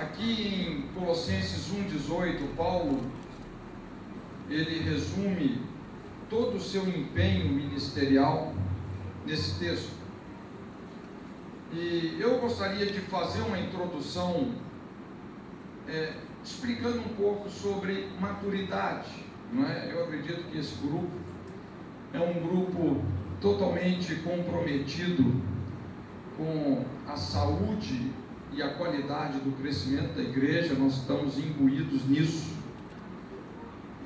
Aqui em Colossenses 1,18, Paulo, ele resume todo o seu empenho ministerial nesse texto. E eu gostaria de fazer uma introdução explicando um pouco sobre maturidade, não é? Eu acredito que esse grupo é um grupo totalmente comprometido com a saúde e a qualidade do crescimento da igreja. Nós estamos imbuídos nisso.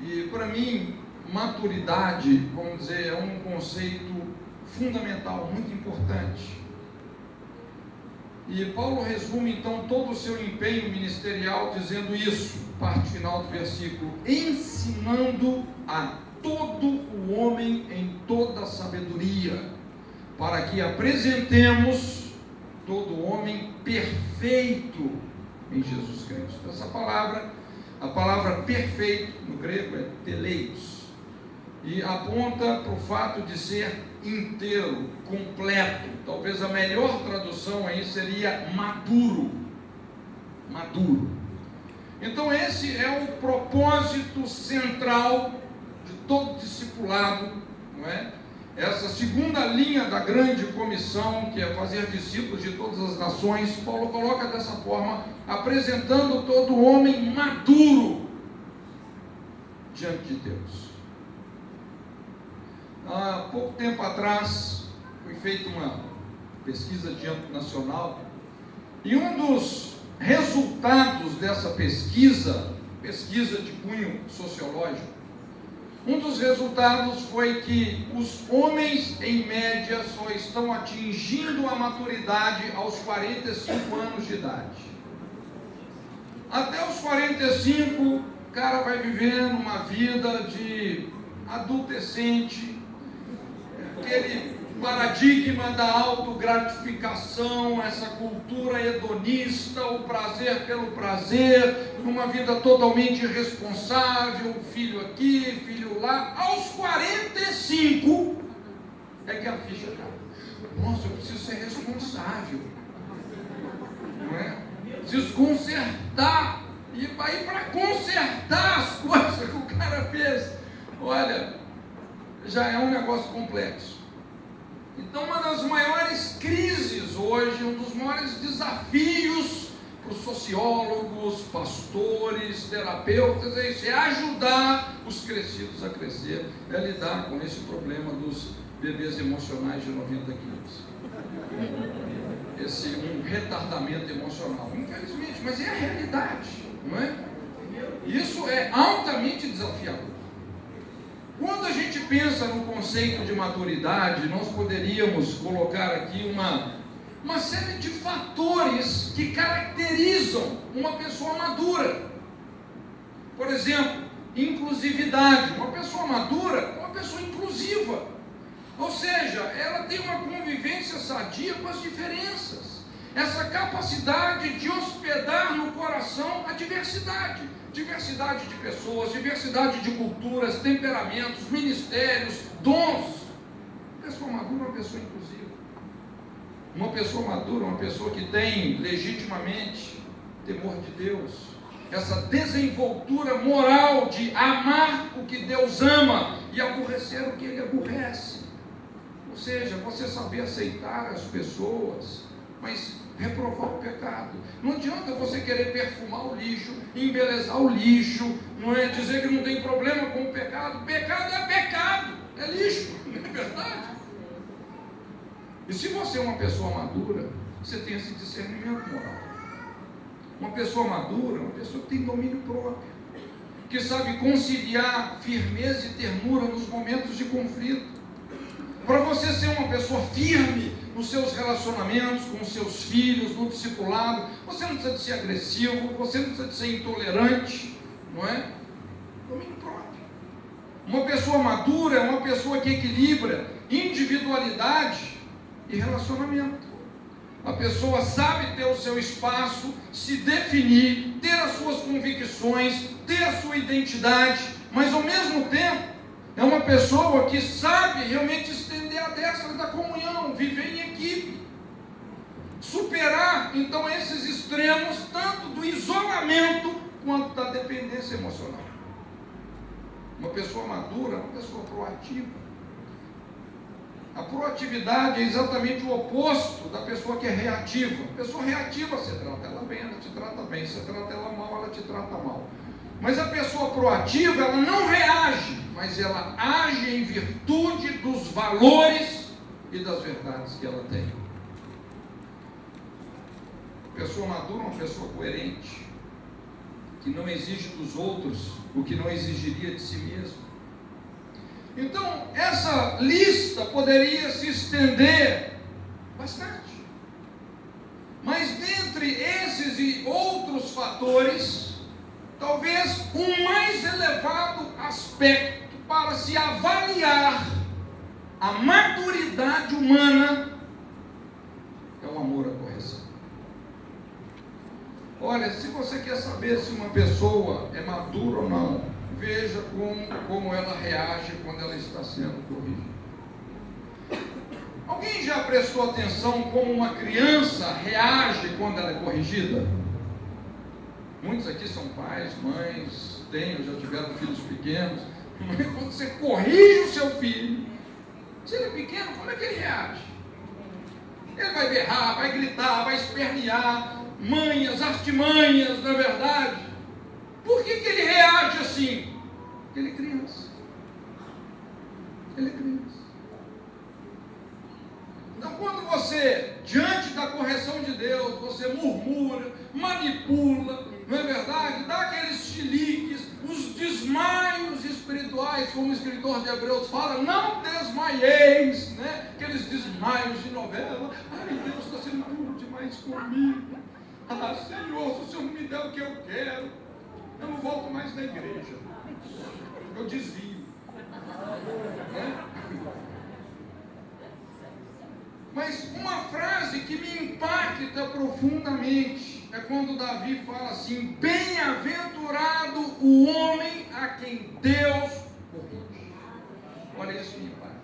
E para mim, maturidade, vamos dizer, é um conceito fundamental, muito importante. E Paulo resume então todo o seu empenho ministerial dizendo isso, parte final do versículo: ensinando a todo o homem em toda sabedoria, para que apresentemos todo o homem perfeito em Jesus Cristo. Essa palavra, a palavra perfeito no grego é teleios, e aponta para o fato de ser inteiro, completo. Talvez a melhor tradução aí seria maduro. Maduro. Então esse é o propósito central de todo discipulado, não é? Essa segunda linha da grande comissão, que é fazer discípulos de todas as nações. Paulo coloca dessa forma, apresentando todo homem maduro diante de Deus. Há pouco tempo atrás foi feita uma pesquisa de âmbito nacional, e um dos resultados dessa pesquisa de cunho sociológico, um dos resultados foi que os homens, em média, só estão atingindo a maturidade aos 45 anos de idade. Até os 45, o cara vai vivendo uma vida de adolescente, aquele paradigma da autogratificação, essa cultura hedonista, o prazer pelo prazer, uma vida totalmente irresponsável, filho aqui, filho lá. Aos 45 é que a ficha cai. Nossa, eu preciso ser responsável, não é? Preciso consertar, e aí para consertar as coisas que o cara fez, olha, já é um negócio complexo. Então, uma das maiores crises hoje, um dos maiores desafios para os sociólogos, pastores, terapeutas, é isso, é ajudar os crescidos a crescer, é lidar com esse problema dos bebês emocionais de 90 quilos. Um retardamento emocional, infelizmente, mas é a realidade, não é? Isso é altamente desafiador. Quando a gente pensa no conceito de maturidade, nós poderíamos colocar aqui uma série de fatores que caracterizam uma pessoa madura. Por exemplo, inclusividade. Uma pessoa madura é uma pessoa inclusiva. Ou seja, ela tem uma convivência sadia com as diferenças. Essa capacidade de hospedar no coração a diversidade. Diversidade de pessoas, diversidade de culturas, temperamentos, ministérios, dons. Uma pessoa madura é uma pessoa inclusiva. Uma pessoa madura é uma pessoa que tem legitimamente temor de Deus. Essa desenvoltura moral de amar o que Deus ama e aborrecer o que Ele aborrece. Ou seja, você saber aceitar as pessoas, mas reprovar o pecado. Não adianta você querer perfumar o lixo, embelezar o lixo, não é dizer que não tem problema com o pecado. Pecado é pecado, é lixo, não é verdade? E se você é uma pessoa madura, você tem esse discernimento moral. Uma pessoa madura é uma pessoa que tem domínio próprio, que sabe conciliar firmeza e ternura nos momentos de conflito. Para você ser uma pessoa firme nos seus relacionamentos com os seus filhos, no discipulado, você não precisa de ser agressivo, você não precisa de ser intolerante, não é? Domínio próprio. Uma pessoa madura é uma pessoa que equilibra individualidade e relacionamento. A pessoa sabe ter o seu espaço, se definir, ter as suas convicções, ter a sua identidade, mas ao mesmo tempo é uma pessoa que sabe realmente estender a destra da comunhão, viver em equipe. superar então esses extremos, tanto do isolamento quanto da dependência emocional. Uma pessoa madura é uma pessoa proativa. A proatividade é exatamente o oposto da pessoa que é reativa. A pessoa reativa, você trata ela bem, ela te trata bem. Você trata ela mal, ela te trata mal. Mas a pessoa proativa, ela não reage, mas ela age em virtude dos valores e das verdades que ela tem. A pessoa madura é uma pessoa coerente, que não exige dos outros o que não exigiria de si mesmo. Então, essa lista poderia se estender bastante. Mas dentre esses e outros fatores, talvez o mais elevado aspecto para se avaliar a maturidade humana é o amor à correção. Olha, se você quer saber se uma pessoa é madura ou não, veja como ela reage quando ela está sendo corrigida. Alguém já prestou atenção como uma criança reage quando ela é corrigida? Muitos aqui são pais, mães, já tiveram filhos pequenos. Quando você corrige o seu filho, se ele é pequeno, como é que ele reage? Ele vai berrar, vai gritar, vai espernear, manhas, artimanhas, na verdade. Por que ele reage assim? Porque ele é criança. Ele é criança. Então, quando você, diante da correção de Deus, você murmura, manipula, não é verdade? Dá aqueles chiliques, os desmaios espirituais, como o escritor de Hebreus fala, não desmaieis, né? Aqueles desmaios de novela. Ai, Deus está sendo duro demais comigo. Ah, Senhor, se o Senhor não me der o que eu quero, eu não volto mais na igreja. Eu desvio. Né? Mas uma frase que me impacta profundamente é quando Davi fala assim: bem-aventurado o homem a quem Deus corrige. Olha, isso me impacta.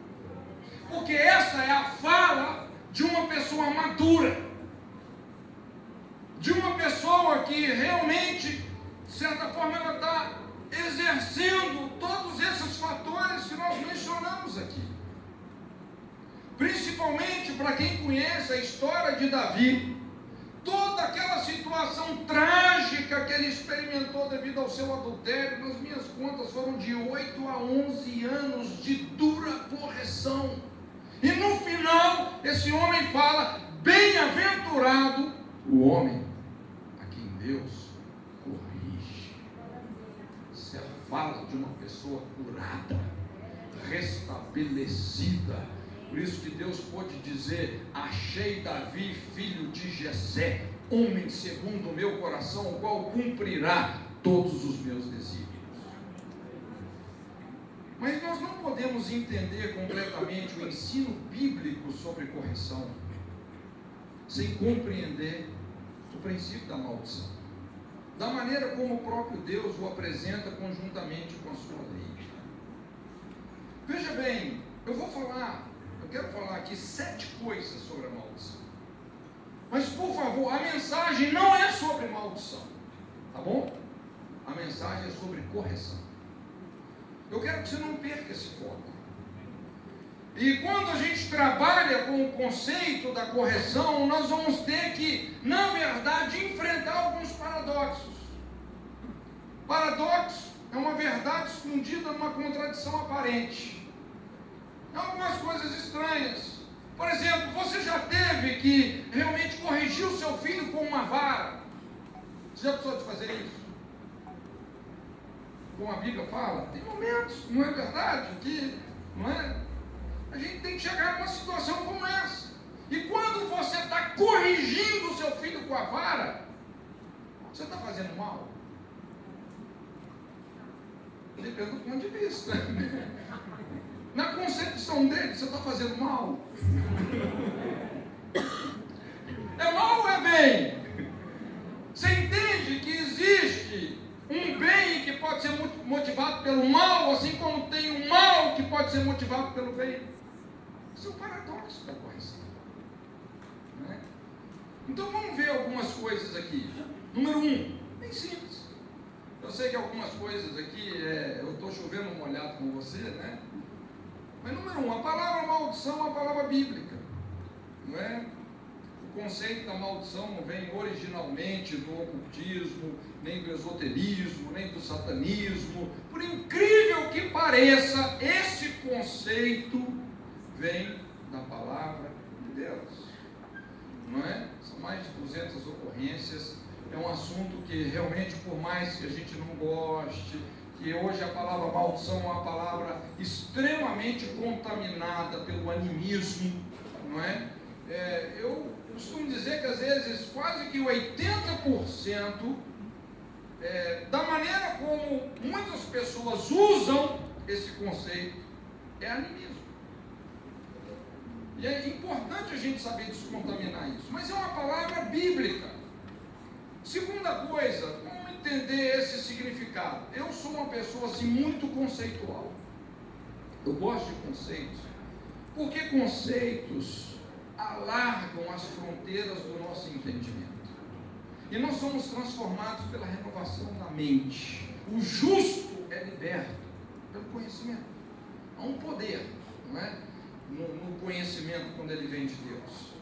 Porque essa é a fala de uma pessoa madura, de uma pessoa que realmente, de certa forma, ela está exercendo todos esses fatores que nós mencionamos aqui. Principalmente para quem conhece a história de Davi, toda aquela situação trágica que ele experimentou devido ao seu adultério, nas minhas contas foram de 8 a 11 anos de dura correção. E no final, esse homem fala: bem-aventurado o homem a quem Deus corrige. Isso é a fala de uma pessoa curada, restabelecida. Por isso que Deus pôde dizer: achei Davi, filho de Jessé, homem segundo o meu coração, o qual cumprirá todos os meus desígnios. Mas nós não podemos entender completamente o ensino bíblico sobre correção sem compreender o princípio da maldição, da maneira como o próprio Deus o apresenta conjuntamente com a sua lei. Veja bem, eu quero falar aqui 7 coisas sobre a maldição. Mas, por favor, a mensagem não é sobre maldição, tá bom? A mensagem é sobre correção. Eu quero que você não perca esse foco. E quando a gente trabalha com o conceito da correção, nós vamos ter que, na verdade, enfrentar alguns paradoxos. Paradoxo é uma verdade escondida numa contradição aparente. Algumas coisas estranhas. Por exemplo, você já teve que realmente corrigir o seu filho com uma vara? Você já precisou de fazer isso? Como a Bíblia fala, tem momentos, não é verdade, que não é? A gente tem que chegar numa situação como essa. E quando você está corrigindo o seu filho com a vara, você está fazendo mal? Depende do ponto de vista. Na concepção dele, você está fazendo mal? É mal ou é bem? Você entende que existe um bem que pode ser motivado pelo mal, assim como tem um mal que pode ser motivado pelo bem? Isso é um paradoxo da correção. Né? Então vamos ver algumas coisas aqui. Número 1, bem simples. Eu sei que algumas coisas aqui, eu estou chovendo molhado com você, né? Mas número 1, a palavra maldição é uma palavra bíblica, não é? O conceito da maldição não vem originalmente do ocultismo, nem do esoterismo, nem do satanismo. Por incrível que pareça, esse conceito vem da palavra de Deus, não é? São mais de 200 ocorrências. É um assunto que realmente, por mais que a gente não goste, que hoje a palavra maldição é uma palavra extremamente contaminada pelo animismo, não é? Eu costumo dizer que às vezes quase que 80% da maneira como muitas pessoas usam esse conceito é animismo. E é importante a gente saber descontaminar isso, mas é uma palavra bíblica. Segunda coisa, como entender esse significado? Eu sou uma pessoa assim muito conceitual. Eu gosto de conceitos, porque conceitos alargam as fronteiras do nosso entendimento. E nós somos transformados pela renovação da mente. O justo é liberto pelo conhecimento. Há um poder, não é? No conhecimento quando ele vem de Deus.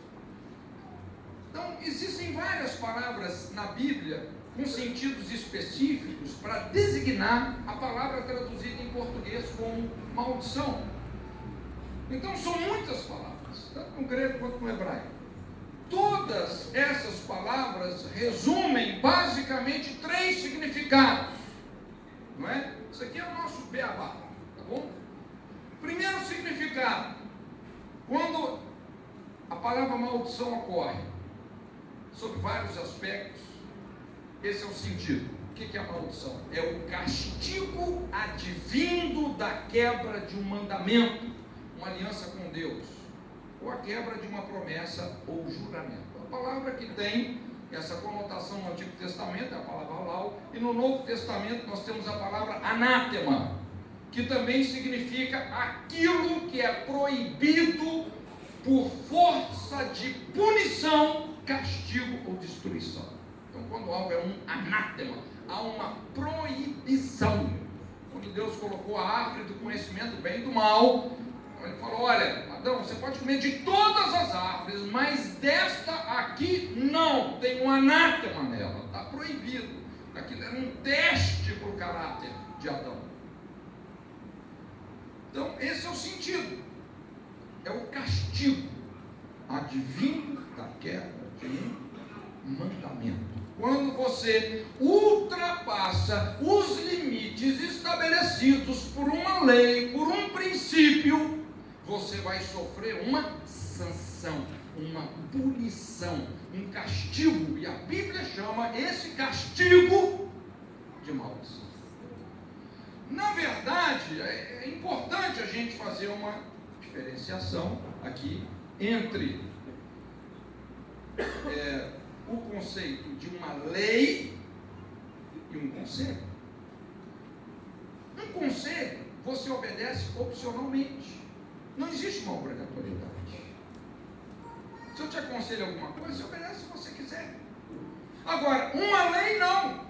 Então, existem várias palavras na Bíblia com sentidos específicos para designar a palavra traduzida em português como maldição. Então, são muitas palavras, tanto no grego quanto no hebraico. Todas essas palavras resumem basicamente 3 significados, não é? Isso aqui é o nosso beabá, tá bom? Primeiro significado, quando a palavra maldição ocorre, sob vários aspectos, esse é o sentido. O que é a maldição? É o castigo advindo da quebra de um mandamento, uma aliança com Deus, ou a quebra de uma promessa ou juramento. A palavra que tem essa conotação no Antigo Testamento é a palavra halal, e no Novo Testamento nós temos a palavra anátema, que também significa aquilo que é proibido por força de punição, castigo ou destruição. Então, quando algo é um anátema, há uma proibição. Quando Deus colocou a árvore do conhecimento do bem e do mal, ele falou: olha, Adão, você pode comer de todas as árvores, mas desta aqui não, tem um anátema nela, está proibido. Aquilo era um teste para o caráter de Adão. Então, esse é o sentido. É o castigo advindo da quebra de um mandamento. Quando você ultrapassa os limites estabelecidos por uma lei, por um princípio, você vai sofrer uma sanção, uma punição, um castigo. E a Bíblia chama esse castigo de maldição. Na verdade, é importante a gente fazer uma diferenciação aqui entre o conceito de uma lei e um conselho. Um conselho você obedece opcionalmente, não existe uma obrigatoriedade. Se eu te aconselho alguma coisa, você obedece se você quiser. Agora, uma lei não.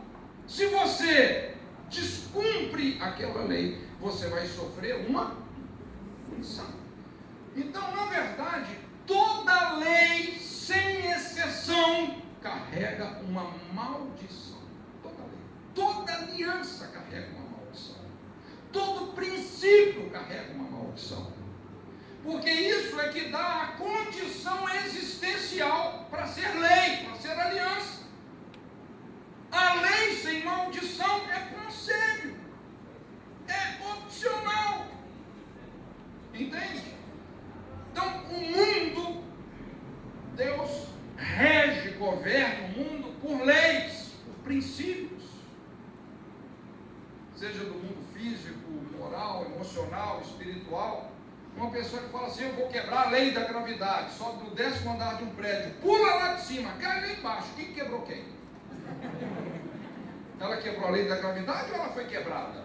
Se você descumpre aquela lei, você vai sofrer uma punição. Então, na verdade, toda lei, sem exceção, carrega uma maldição. Toda lei, toda aliança carrega uma maldição. Todo princípio carrega uma maldição. Porque isso é que dá a condição existencial para ser lei, para ser aliança. A lei sem maldição é conselho, é opcional. Entende? Então, o mundo, Deus rege, governa o mundo por leis, por princípios. Seja do mundo físico, moral, emocional, espiritual. Uma pessoa que fala assim: eu vou quebrar a lei da gravidade, sobe do 10º andar de um prédio, pula lá de cima, cai lá embaixo. Quem quebrou quem? Ela quebrou a lei da gravidade ou ela foi quebrada?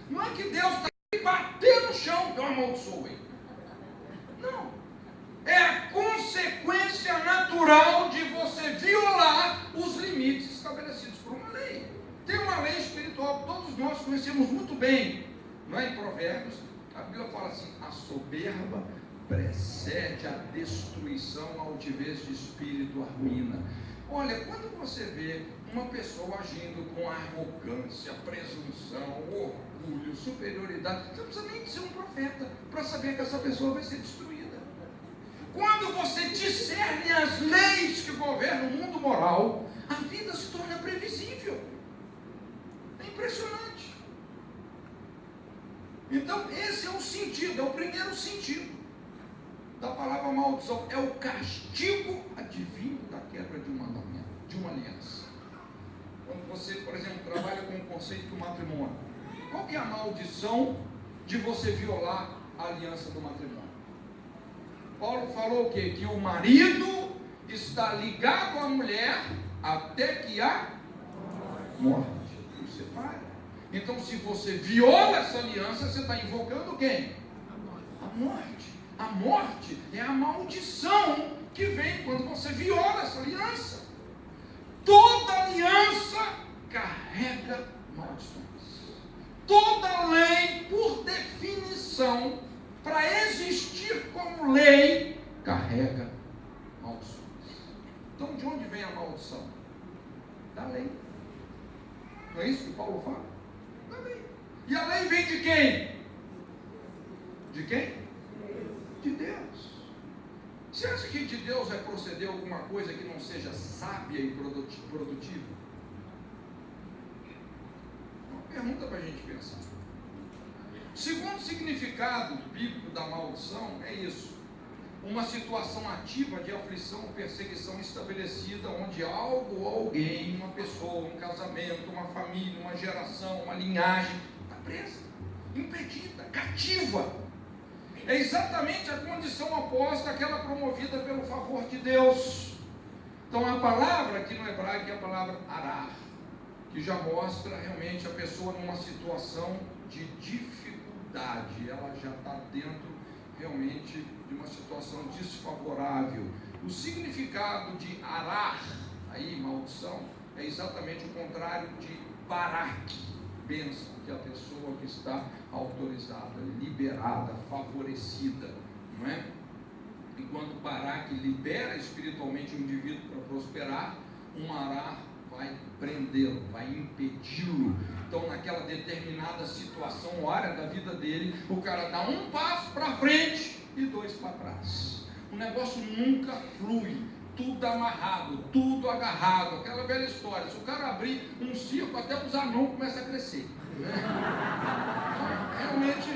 Não é que Deus está aí bater no chão, eu amaldiçoei. Não. É a consequência natural conhecemos muito bem, não é? Em Provérbios, a Bíblia fala assim: a soberba precede a destruição, a altivez de espírito arruína. Olha, quando você vê uma pessoa agindo com arrogância, presunção, orgulho, superioridade, você não precisa nem ser um profeta para saber que essa pessoa vai ser destruída. Quando você discerne as leis que governam o mundo moral, a vida se torna previsível. É impressionante. Então, esse é o sentido, é o primeiro sentido da palavra maldição. É o castigo advindo da quebra de uma aliança. Quando você, por exemplo, trabalha com o conceito do matrimônio, qual que é a maldição de você violar a aliança do matrimônio? Paulo falou o quê? Que o marido está ligado à mulher até que a morte o separe. Então, se você viola essa aliança, você está invocando quem? A morte. A morte é a maldição que vem quando você viola essa aliança. Toda aliança carrega maldições. Toda lei, por definição, para existir como lei, carrega maldições. Então, de onde vem a maldição? Da lei. Não é isso que Paulo fala? Da lei. E a lei vem de quem? De quem? De Deus. Você acha que de Deus vai proceder alguma coisa que não seja sábia e produtiva? Uma pergunta para a gente pensar. O segundo significado bíblico da maldição é isso: uma situação ativa de aflição ou perseguição estabelecida, onde algo ou alguém, uma pessoa, um casamento, uma família, uma geração, uma linhagem, está presa, impedida, cativa. É exatamente a condição oposta àquela promovida pelo favor de Deus. Então, a palavra aqui no hebraico é a palavra arar, que já mostra realmente a pessoa numa situação de dificuldade. Ela já está dentro realmente de uma situação desfavorável. O significado de arar, aí, maldição, é exatamente o contrário de barak, bênção, que é a pessoa que está autorizada, liberada, favorecida, não é? Enquanto barak libera espiritualmente o indivíduo para prosperar, um arar vai prendê-lo, vai impedi-lo. Então, naquela determinada situação ou área da vida dele, o cara dá um passo para frente e dois para trás. O negócio nunca flui, tudo amarrado, tudo agarrado, aquela velha história. Se o cara abrir um circo, até os anãos começam a crescer, né? Realmente,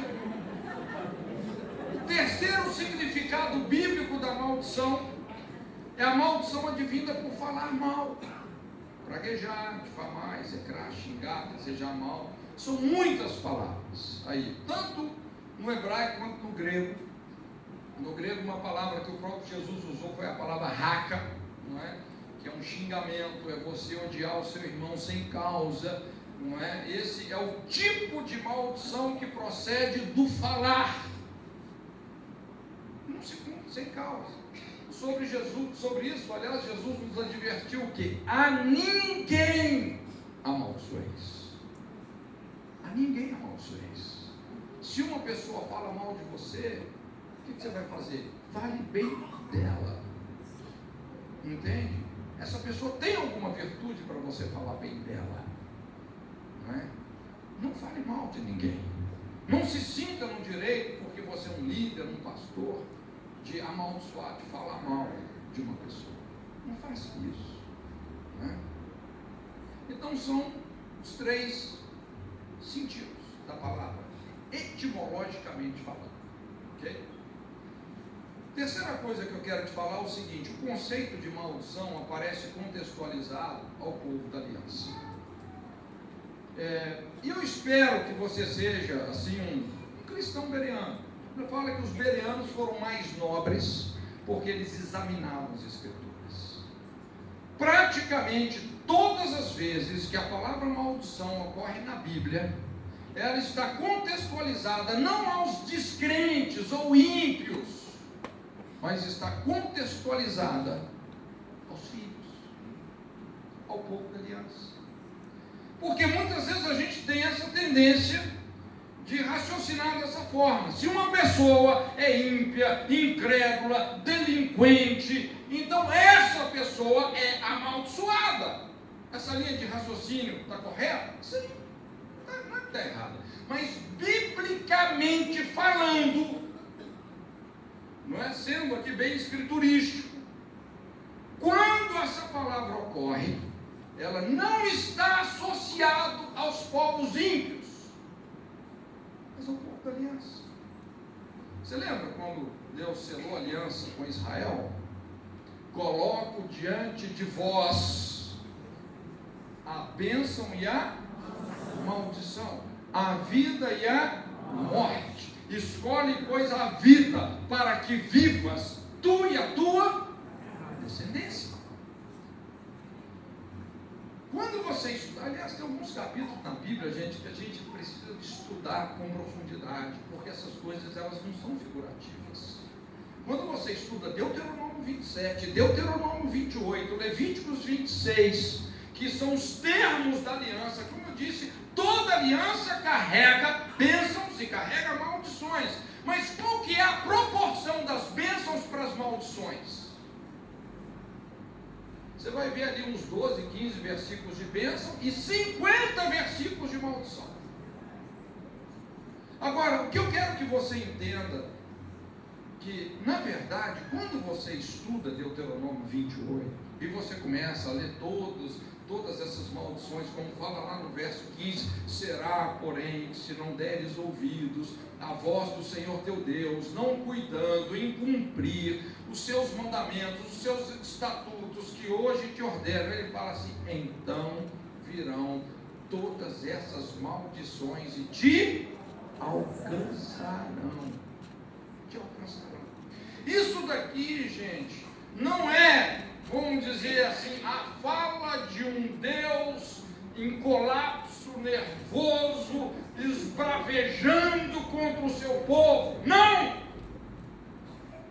o terceiro significado bíblico da maldição é a maldição advinda por falar mal. Praguejar, difamar, execrar, xingar, desejar mal. São muitas palavras aí, tanto no hebraico quanto no grego. No grego, uma palavra que o próprio Jesus usou foi a palavra raca, não é? Que é um xingamento, é você odiar o seu irmão sem causa, não é? Esse é o tipo de maldição que procede do falar, não se cumpre sem causa. Sobre Jesus, sobre isso, aliás, Jesus nos advertiu que a ninguém amaldiçoeis. A ninguém amaldiçoeis. Se uma pessoa fala mal de você, o que você vai fazer? Fale bem dela. Entende? Essa pessoa tem alguma virtude para você falar bem dela. Não é? Não fale mal de ninguém. Não se sinta no direito, porque você é um líder, um pastor, de amaldiçoar, de falar mal de uma pessoa. Não faça isso. Não é? Então são os três sentidos da palavra, etimologicamente falando. Ok? Terceira coisa que eu quero te falar é o seguinte: o conceito de maldição aparece contextualizado ao povo da aliança. E eu espero que você seja assim um cristão bereano. Ele fala que os bereanos foram mais nobres porque eles examinavam as escrituras. Praticamente todas as vezes que a palavra maldição ocorre na Bíblia, ela está contextualizada não aos descrentes ou ímpios, mas está contextualizada aos filhos, ao povo da aliança. Porque muitas vezes a gente tem essa tendência de raciocinar dessa forma. Se uma pessoa é ímpia, incrédula, delinquente, então essa pessoa é amaldiçoada. Essa linha de raciocínio está correta? Sim, não está errada. Mas biblicamente falando, não é sendo aqui bem escriturístico, quando essa palavra ocorre, ela não está associada aos povos ímpios, mas ao povo da aliança. Você lembra quando Deus selou a aliança com Israel? Coloco diante de vós a bênção e a maldição, a vida e a morte. Escolhe, pois, a vida, para que vivas tu e a tua descendência. Quando você estuda, aliás, tem alguns capítulos na Bíblia, gente, que a gente precisa de estudar com profundidade, porque essas coisas, elas não são figurativas. Quando você estuda Deuteronômio 27, Deuteronômio 28, Levíticos 26, que são os termos da aliança, como eu disse, toda aliança carrega bênçãos e carrega maldições. Mas qual que é a proporção das bênçãos para as maldições? Você vai ver ali uns 12, 15 versículos de bênção e 50 versículos de maldição. Agora, o que eu quero que você entenda, que, na verdade, quando você estuda Deuteronômio 28, e você começa a ler todas essas maldições, como fala lá no verso 15, será, porém, se não deres ouvidos à voz do Senhor teu Deus, não cuidando em cumprir os seus mandamentos, os seus estatutos que hoje te ordeno, ele fala assim, então virão todas essas maldições e te alcançarão. Te alcançarão. Isso daqui, gente, não é, vamos dizer assim, a fala de um Deus em colapso nervoso, esbravejando contra o seu povo. Não!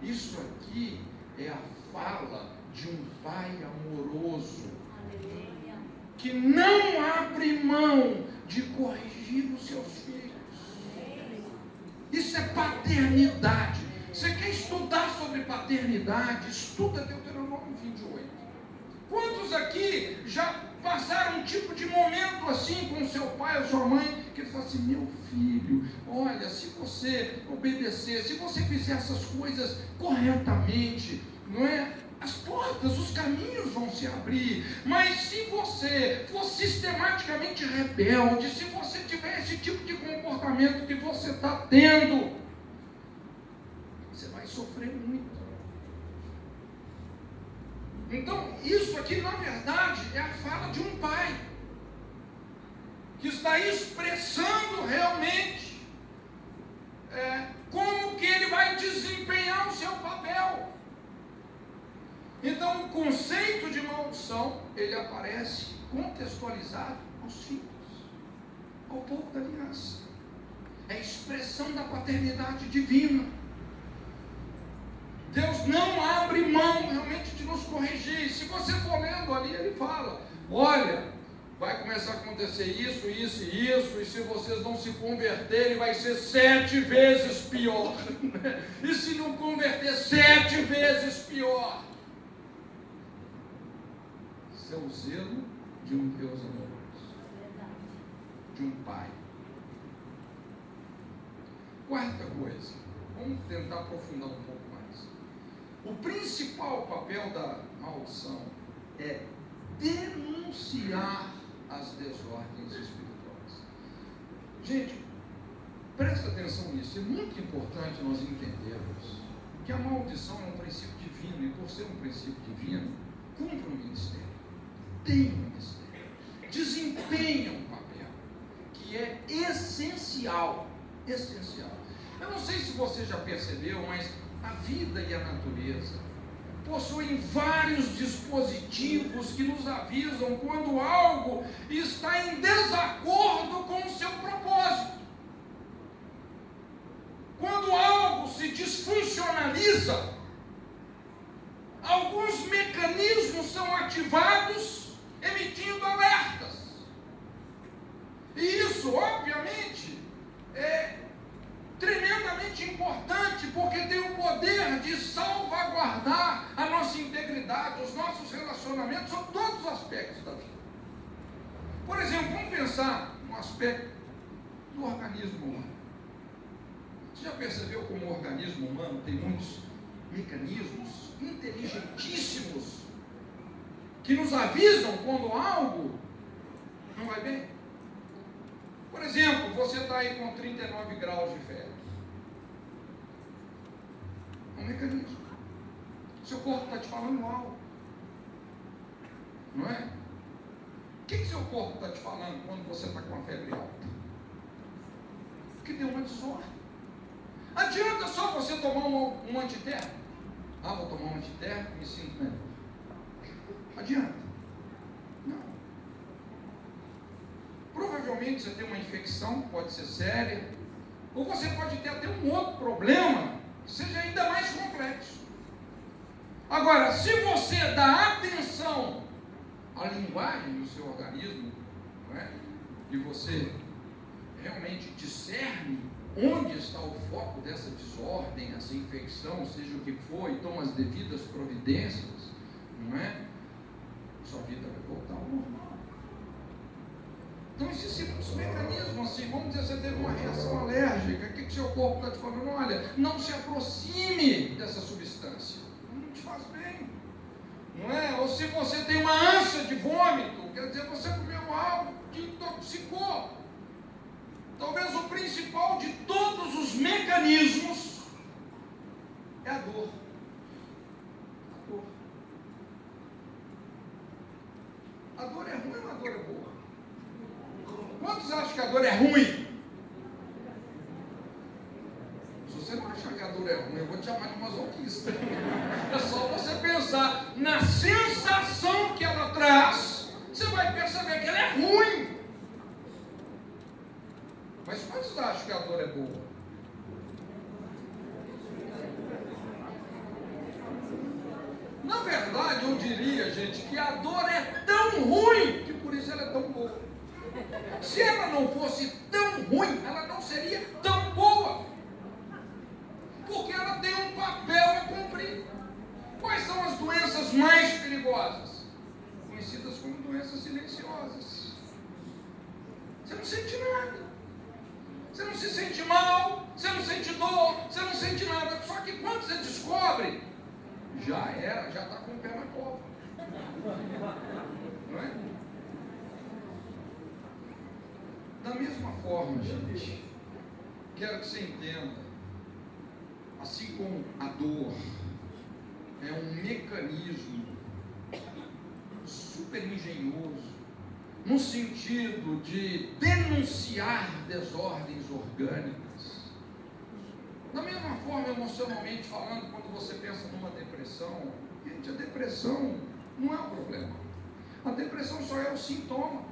Isso aqui é a fala de um pai amoroso, que não abre mão de corrigir os seus filhos. Isso é paternidade. Você quer estudar sobre paternidade? Estuda Deuteronômio 28. Quantos aqui já passaram um tipo de momento assim com seu pai ou sua mãe, que ele fala assim, meu filho, olha, se você obedecer, se você fizer essas coisas corretamente, não é? As portas, os caminhos vão se abrir. Mas se você for sistematicamente rebelde, se você tiver esse tipo de comportamento que você está tendo, você vai sofrer muito. Então, isso aqui, na verdade, é a fala de um pai, que está expressando realmente como que ele vai desempenhar o seu papel. Então, o conceito de maldição, ele aparece contextualizado aos filhos, ao povo da aliança. É a expressão da paternidade divina. Deus não abre mão realmente de nos corrigir. Se você for lendo ali, ele fala, olha, vai começar a acontecer isso, isso e isso, e se vocês não se converterem, vai ser 7 vezes pior. E se não converter, 7 vezes pior. Isso é o zelo de um Deus amoroso, de um pai. Quarta coisa, vamos tentar aprofundar um pouco mais. O principal papel da maldição é denunciar as desordens espirituais. Gente, presta atenção nisso, é muito importante nós entendermos que a maldição é um princípio divino, e por ser um princípio divino, cumpre um ministério, tem um ministério, desempenha um papel, que é essencial. Eu não sei se você já percebeu, mas a vida e a natureza possuem vários dispositivos que nos avisam quando algo está em desacordo com o seu propósito. Quando algo se desfuncionaliza, alguns mecanismos são ativados, emitindo alertas. os nossos relacionamentos, são todos os aspectos da vida. Por exemplo, vamos pensar no aspecto do organismo humano. Você já percebeu como o organismo humano tem muitos mecanismos inteligentíssimos que nos avisam quando algo não vai bem? Por exemplo, você está aí com 39 graus de febre. É um mecanismo. Seu corpo está te falando algo. Não é? O que seu corpo está te falando quando você está com a febre alta? Que deu uma desordem. Adianta só você tomar um antitérmico? Ah, vou tomar um antitérmico e me sinto melhor. Adianta? Não. Provavelmente você tem uma infecção, pode ser séria, ou você pode ter até um outro problema que seja ainda mais complexo. Agora, se você dá atenção à linguagem do seu organismo, não é? E você realmente discerne onde está o foco dessa desordem, essa infecção, seja o que for, e toma as devidas providências, não é? Sua vida vai voltar ao normal. Então existem muitos mecanismos assim. Vamos dizer, você teve uma reação alérgica, o que seu corpo está te falando? Olha, não se aproxime dessa substância, não te faz bem, não é? Ou se você tem uma ânsia de vômito, quer dizer, você comeu algo que intoxicou. Talvez o principal de todos os mecanismos é a dor. A dor. A dor é ruim ou a dor é boa? Quantos acham que a dor é ruim? Se você não achar que a dor é ruim, eu vou te chamar de masoquista. É só você pensar na sensação que ela traz, você vai perceber que ela é ruim. Mas quantos acham que a dor é boa? Na verdade, eu diria, gente, que a dor é tão ruim que por isso ela é tão boa. Se ela não fosse tão ruim, ela não seria tão boa. Porque ela tem um papel a cumprir. Quais são as doenças mais perigosas? Conhecidas como doenças silenciosas. Você não sente nada. Você não se sente mal, você não sente dor, você não sente nada. Só que quando você descobre, já era, já está com o pé na cova. Não é? Da mesma forma, gente, quero que você entenda, assim como a dor é um mecanismo super engenhoso, no sentido de denunciar desordens orgânicas. Da mesma forma, emocionalmente falando, quando você pensa numa depressão, gente, a depressão não é o problema. A depressão só é o sintoma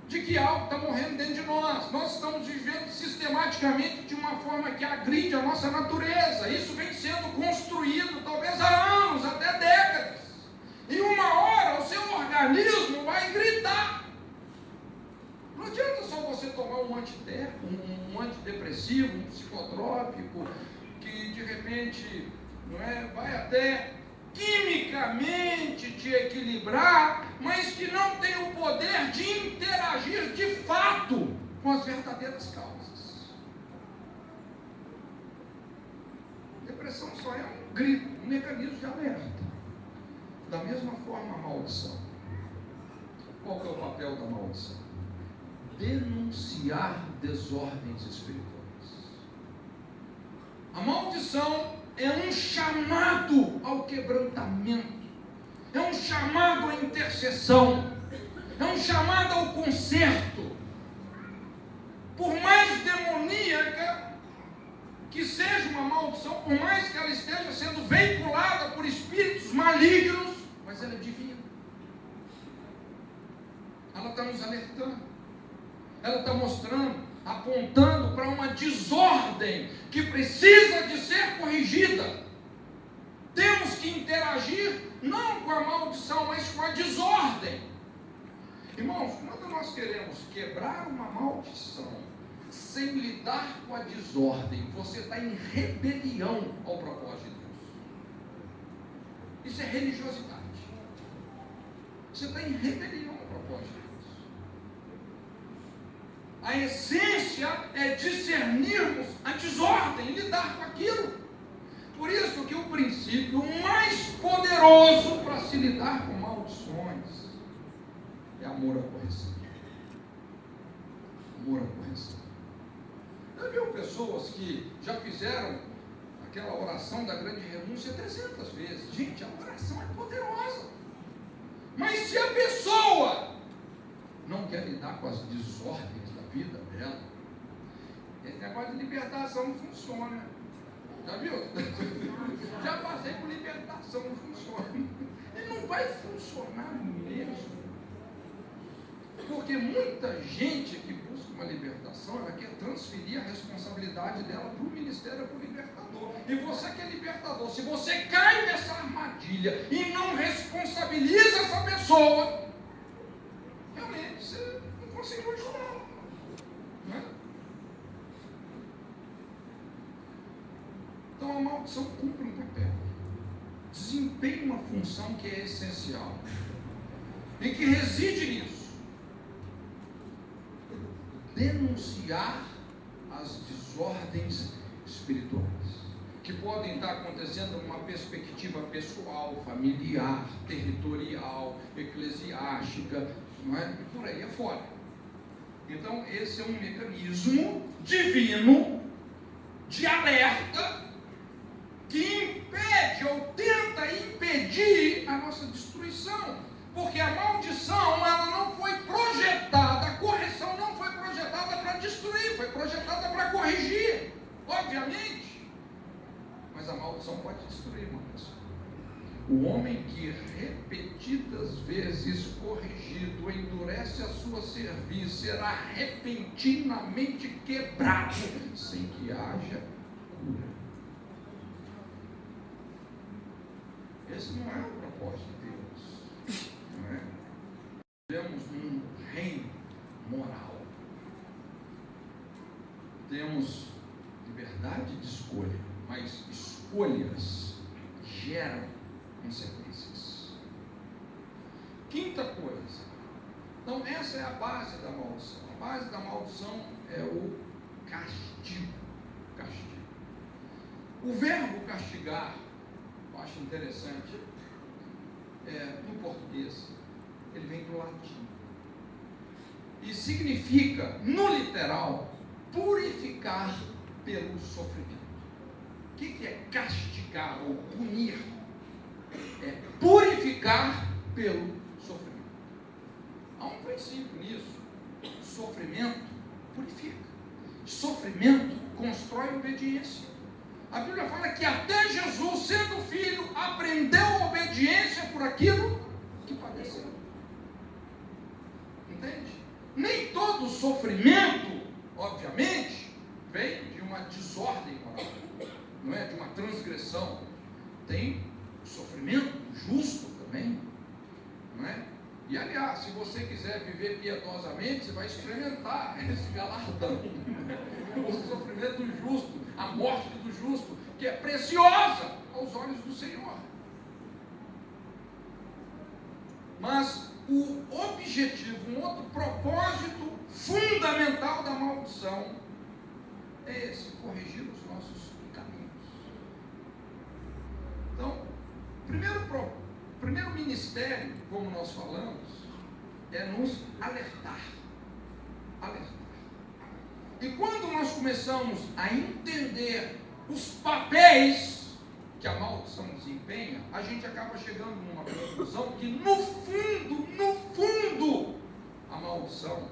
de que algo está morrendo dentro de nós. Nós estamos vivendo sistematicamente de uma forma que agride a nossa natureza. Isso vem sendo construído talvez há anos, até décadas. E uma hora o seu organismo vai gritar. Não adianta só você tomar um antidepressivo, um psicotrópico, que de repente não é, vai até quimicamente te equilibrar, mas que não tem o poder de interagir de fato com as verdadeiras causas. Depressão só é um grito, um mecanismo de alerta. Da mesma forma, a maldição. Qual que é o papel da maldição? Denunciar desordens espirituais. A maldição é um chamado ao quebrantamento, é um chamado à intercessão, é um chamado ao conserto. Por mais demoníaca que seja uma maldição, por mais que ela esteja sendo veiculada por espíritos malignos, mas ela é divina. Ela está nos alertando, ela está mostrando, apontando para uma desordem que precisa de ser corrigida. Temos que interagir não com a maldição, mas com a desordem. Irmãos, quando nós queremos quebrar uma maldição sem lidar com a desordem, você está em rebelião ao propósito de Deus. Isso é religiosidade. Você está em rebelião a propósito disso. A essência é discernirmos a desordem, lidar com aquilo. Por isso que o princípio mais poderoso para se lidar com maldições é amor à correção. Amor à correção. Já viu pessoas que já fizeram aquela oração da grande renúncia 300 vezes? Gente, a oração é poderosa. Mas se a pessoa não quer lidar com as desordens da vida dela, esse negócio de libertação não funciona. Já viu? Já passei por libertação, não funciona. E não vai funcionar mesmo. Porque muita gente que busca uma libertação, ela quer transferir a responsabilidade dela para o ministério, para o libertador. E você que é libertador, se você cai nessa armadilha e não responsabiliza essa pessoa, realmente você não conseguiu ajudar. Não é? Então a maldição cumpre um papel, desempenha uma função que é essencial e que reside nisso: denunciar as desordens espirituais que podem estar acontecendo numa perspectiva pessoal, familiar, territorial, eclesiástica, não é? E por aí afora. Então esse é um mecanismo divino de alerta que impede ou tenta impedir a nossa destruição, porque a maldição ela não foi projetada, a correção não foi projetada para destruir, foi projetada para corrigir, obviamente, mas a maldição pode destruir uma pessoa. O homem que repetidas vezes corrigido endurece a sua cerviz será repentinamente quebrado sem que haja cura. Esse não é o propósito de Deus, não é? Temos um reino moral, temos liberdade de escolha, mas escolhas geram consequências. Quinta coisa, então essa é a base da maldição. A base da maldição é o castigo. Castigo. O verbo castigar, eu acho interessante, no português, ele vem do latim e significa, no literal, purificar pelo sofrimento. O que é castigar ou punir? É purificar pelo sofrimento. Há um princípio nisso: sofrimento purifica, sofrimento constrói obediência. A Bíblia fala que até Jesus, sendo filho, aprendeu a obediência por aquilo que padeceu. Entende? Nem todo sofrimento, obviamente, vem de uma desordem moral, não é? De uma transgressão. Tem sofrimento justo também, não é? E aliás, se você quiser viver piedosamente, você vai experimentar esse galardão, o sofrimento justo, a morte do justo, que é preciosa aos olhos do Senhor. Mas o objetivo, um outro propósito fundamental da maldição é esse: corrigir os nossos caminhos. Então, primeiro ministério, como nós falamos, é nos alertar. E quando nós começamos a entender os papéis que a maldição desempenha, a gente acaba chegando numa conclusão que no fundo, a maldição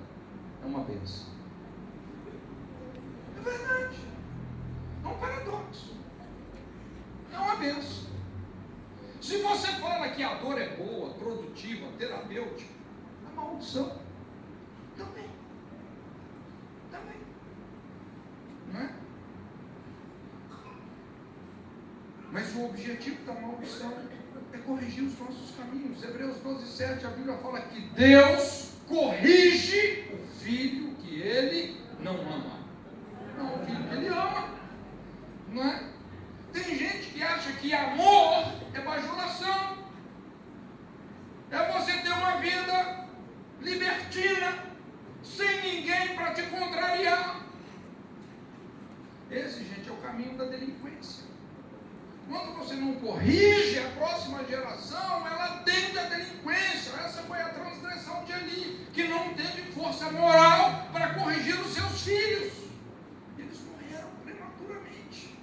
é uma bênção. É verdade. É um paradoxo. É uma bênção. Se você fala que a dor é boa, produtiva, terapêutica, a maldição também. Não é? Mas o objetivo da maldição é corrigir os nossos caminhos. Hebreus 12:7, a Bíblia fala que Deus corrige o filho que ele não ama. Não, o filho que ele ama. Não é? Tem gente que acha que amor é bajulação. você não corrige a próxima geração, ela tende à delinquência. Essa foi a transgressão de Eli, que não teve força moral para corrigir os seus filhos. Eles morreram prematuramente.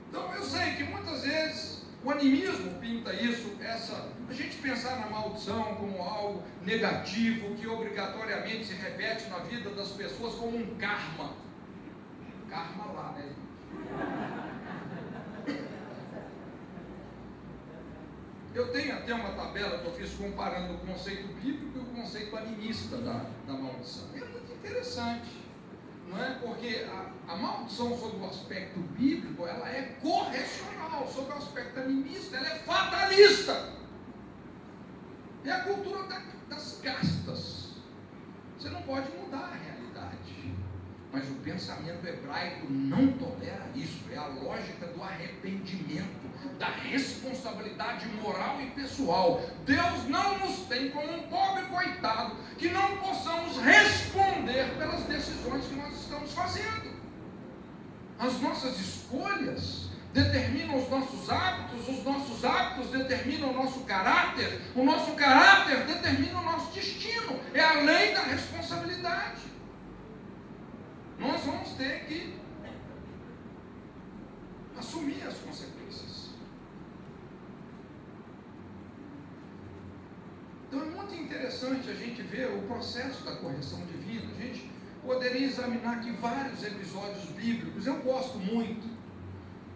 Então eu sei que muitas vezes o animismo pinta isso, a gente pensar na maldição como algo negativo, que obrigatoriamente se repete na vida das pessoas como um karma. Karma lá, né? Eu tenho até uma tabela que eu fiz comparando o conceito bíblico e o conceito animista da maldição. É muito interessante, não é? Porque a maldição sob o aspecto bíblico, ela é correcional. Sob o aspecto animista, ela é fatalista. É a cultura das castas. Você não pode mudar a realidade. Mas o pensamento hebraico não tolera isso. É a lógica do arrependimento, da responsabilidade moral e pessoal. Deus não nos tem como um pobre coitado que não possamos responder pelas decisões que nós estamos fazendo. As nossas escolhas determinam os nossos hábitos determinam o nosso caráter determina o nosso destino. É a lei da responsabilidade. Nós vamos ter que assumir as consequências. Então é muito interessante a gente ver o processo da correção divina. A gente poderia examinar aqui vários episódios bíblicos. Eu gosto muito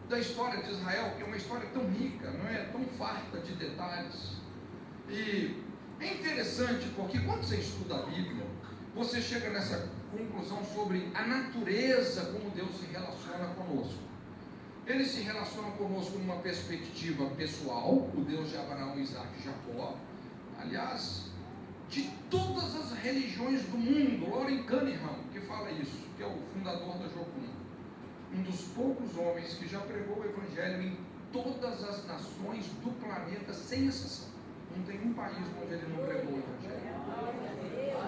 da história de Israel, que é uma história tão rica, não é? Tão farta de detalhes. E é interessante porque quando você estuda a Bíblia, você chega nessa conclusão sobre a natureza como Deus se relaciona conosco. Ele se relaciona conosco numa perspectiva pessoal, o Deus de Abraão, Isaac e Jacó. Aliás, de todas as religiões do mundo, Loren Cunningham, que fala isso, que é o fundador da Jocum, um dos poucos homens que já pregou o Evangelho em todas as nações do planeta, sem exceção. Não tem um país onde ele não pregou o Evangelho.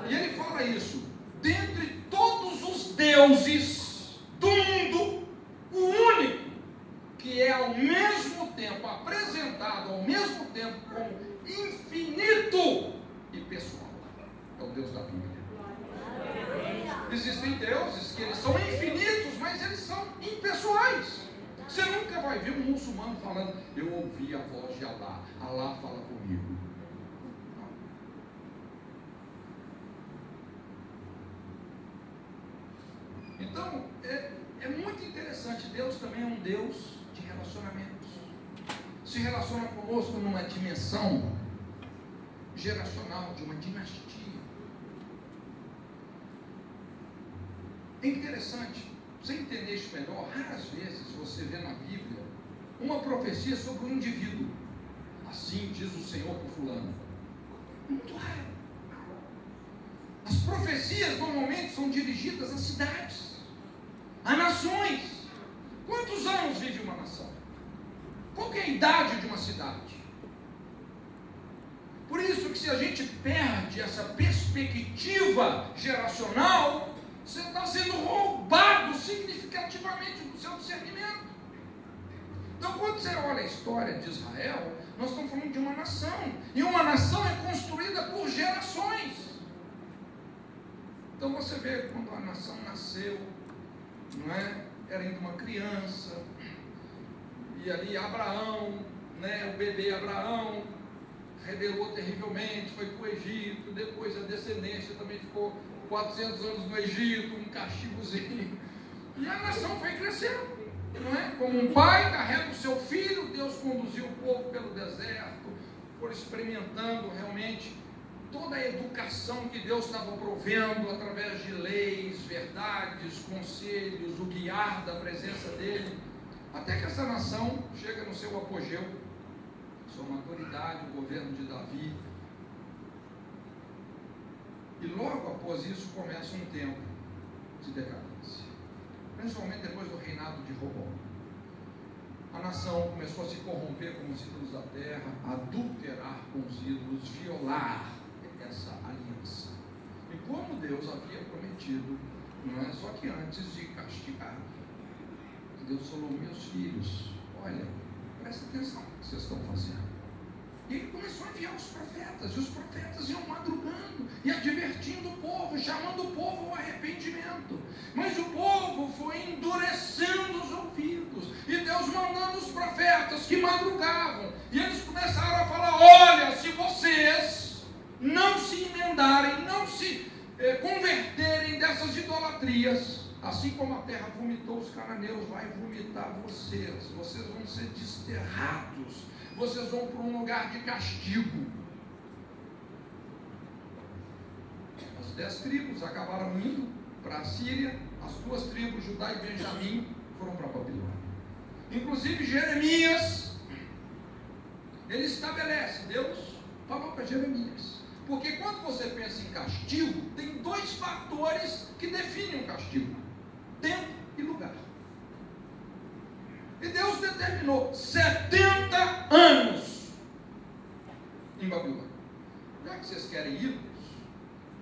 E ele fala isso: dentre todos os deuses do mundo, o único que é ao mesmo tempo apresentado, ao mesmo tempo como infinito e pessoal, é o Deus da Bíblia. Existem deuses que eles são infinitos, mas eles são impessoais. Você nunca vai ver um muçulmano falando: eu ouvi a voz de Allah, Allah fala comigo. Então, é muito interessante. Deus também é um Deus de relacionamentos. Se relaciona conosco numa dimensão geracional, de uma dinastia. É interessante, você entender isso melhor, raras vezes você vê na Bíblia uma profecia sobre um indivíduo. Assim diz o Senhor para fulano. Muito raro. As profecias normalmente são dirigidas a cidades, a nações. Quantos anos vive uma nação? Qual que é a idade de uma cidade? Por isso que se a gente perde essa perspectiva geracional, você está sendo roubado significativamente do seu discernimento. Então, quando você olha a história de Israel, nós estamos falando de uma nação. E uma nação é construída por gerações. Então você vê quando a nação nasceu, não é? Era ainda uma criança. E ali Abraão, né? O bebê Abraão rebelou terrivelmente, foi para o Egito. Depois a descendência também ficou 400 anos no Egito, um castigozinho. E a nação foi crescendo, não é? Como um pai carrega o seu filho, Deus conduziu o povo pelo deserto, por experimentando realmente toda a educação que Deus estava provendo através de leis, verdades, conselhos, o guiar da presença dele, até que essa nação chega no seu apogeu, sua maturidade, o governo de Davi. E logo após isso começa um tempo de decadência, principalmente depois do reinado de Roboão. A nação começou a se corromper com os ídolos da terra, adulterar com os ídolos, violar essa aliança. E como Deus havia prometido, não é? Só que antes de castigar. Deus falou: meus filhos, olha, presta atenção no que vocês estão fazendo. E ele começou a enviar os profetas, e os profetas iam madrugando e advertindo o povo, chamando o povo ao arrependimento. Mas o povo foi endurecendo os ouvidos, e Deus mandando os profetas que madrugavam, e eles começaram a falar: olha, se vocês não se emendarem, não se converterem dessas idolatrias, assim como a terra vomitou os cananeus, vai vomitar vocês. Vocês vão ser desterrados. Vocês vão para um lugar de castigo. As 10 tribos acabaram indo para a Síria. As 2 tribos, Judá e Benjamim, foram para a Babilônia. Inclusive Jeremias, ele estabelece, Deus falou para Jeremias. Porque quando você pensa em castigo, tem 2 fatores que definem o castigo: tempo e lugar. E Deus determinou 70 anos em Babilônia. Já que vocês querem ídolos,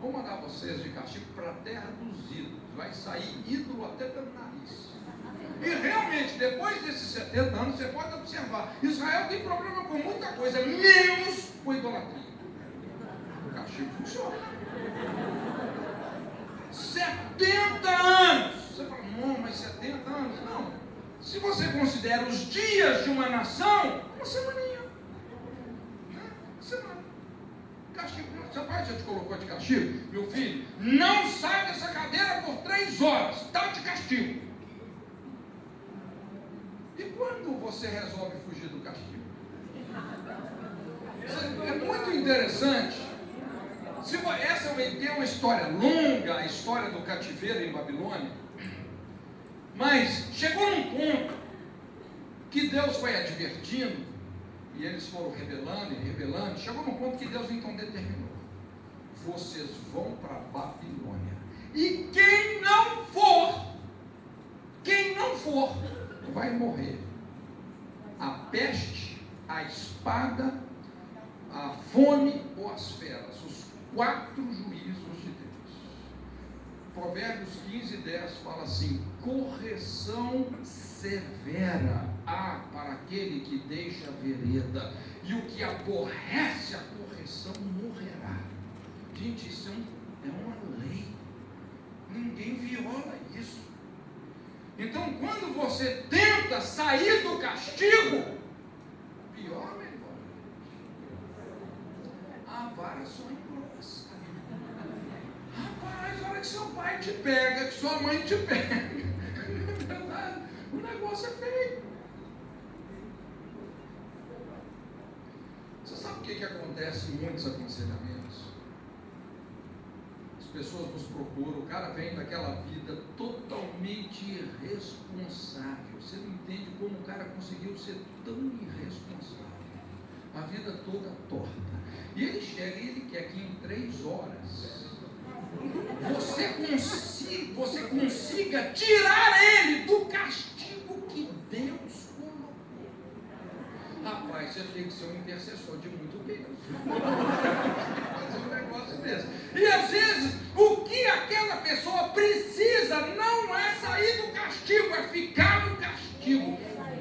vou mandar vocês de castigo para a terra dos ídolos. Vai sair ídolo até pelo nariz. E realmente, depois desses 70 anos, você pode observar, Israel tem problema com muita coisa, menos com idolatria. O castigo funciona. 70 anos. Você fala: não, mas 70 anos? Não. Se você considera os dias de uma nação, uma semaninha. Semana. Castigo. Seu pai já te colocou de castigo? Meu filho, não sai dessa cadeira por 3 horas. Está de castigo. E quando você resolve fugir do castigo? É muito interessante. Essa é uma história longa, a história do cativeiro em Babilônia. Mas chegou num ponto que Deus foi advertindo, e eles foram rebelando e rebelando. Chegou num ponto que Deus então determinou: vocês vão para a Babilônia, e quem não for, vai morrer. A peste, a espada, a fome ou as feras, os 4 juízos de Deus. Provérbios 15:10 fala assim: correção severa há para aquele que deixa a vereda, e o que aborrece a correção morrerá. Gente, isso é uma lei. Ninguém viola isso. Então, quando você tenta sair do castigo, pior é embora. A vara só engrossa. Rapaz, a hora que seu pai te pega, que sua mãe te pega, é verdade, o negócio é feio. Você sabe o que acontece em muitos aconselhamentos? As pessoas nos procuram, o cara vem daquela vida totalmente irresponsável. Você não entende como o cara conseguiu ser tão irresponsável, a vida toda torta. E ele chega e ele quer que em 3 horas você consiga tirar ele do castigo que Deus colocou. Rapaz, você tem que ser um intercessor de muito Deus. Fazer um negócio desse. E às vezes, o que aquela pessoa precisa não é sair do castigo, é ficar no castigo.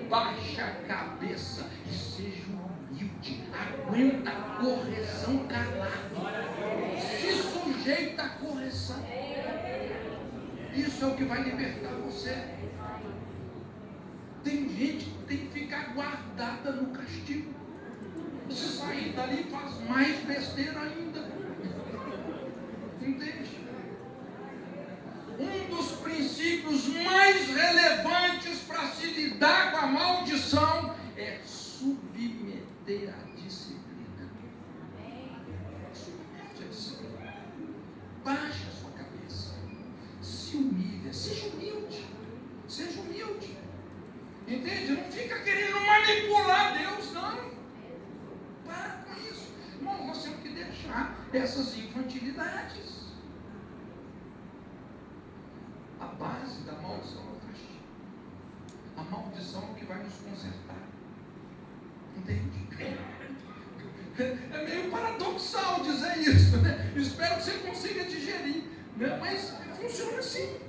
Baixa a cabeça e seja humilde. Aguenta a correção calado. Se sujeita à correção. Isso é o que vai libertar você. Tem gente que tem que ficar guardada no castigo. Se sair dali faz mais besteira ainda. Entende? Um dos princípios mais relevantes para se lidar com a maldição é submeter a disciplina. Submete a disciplina. Baixa a sua cabeça. Se humilha. Seja humilde. Seja humilde. Entende? Não fica querendo manipular Deus, não. Para com isso. Irmão, nós temos que deixar essas infantilidades. A base da maldição é o castigo. A maldição é o que vai nos consertar. Entende? É meio paradoxal dizer isso, né? Espero que você consiga digerir, né? Mas funciona assim.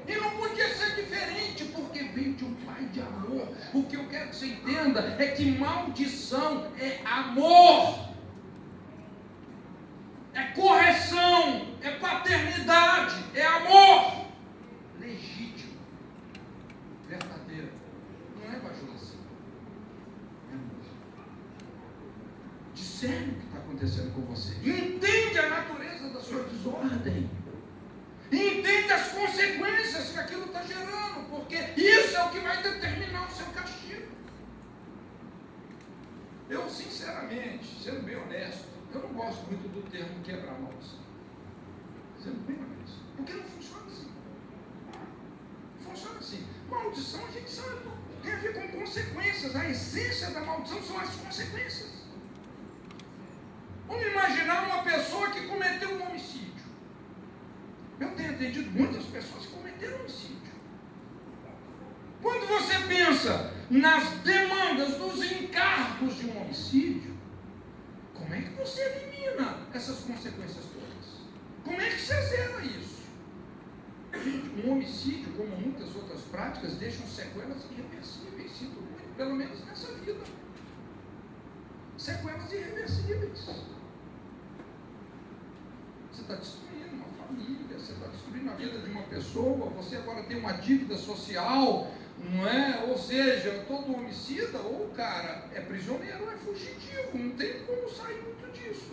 E não podia ser diferente, porque veio pai de amor. O que eu quero que você entenda é que maldição é amor, é correção, é paternidade, é amor legítimo, verdadeiro. Não é bajulação, é amor. Discerne o que está acontecendo com você, entende a natureza da sua desordem, entende as consequências que aquilo está gerando, porque isso é o que vai determinar o seu castigo. Eu, sinceramente, sendo bem honesto, eu não gosto muito do termo quebrar a maldição. Sendo bem honesto. Porque não funciona assim. Funciona assim. Maldição, a gente sabe, tem a ver com consequências. A essência da maldição são as consequências. Vamos imaginar uma pessoa que cometeu um homicídio. Eu tenho atendido muitas pessoas que cometeram homicídio. Quando você pensa nas demandas, nos encargos de um homicídio, como é que você elimina essas consequências todas? Como é que você zera isso? Um homicídio, como muitas outras práticas, deixam sequelas irreversíveis, sinto muito, pelo menos nessa vida. Sequelas irreversíveis. Você está destruindo uma família, você está destruindo a vida de uma pessoa, você agora tem uma dívida social, não é? Ou seja, todo homicida, ou o cara é prisioneiro ou é fugitivo, não tem como sair muito disso.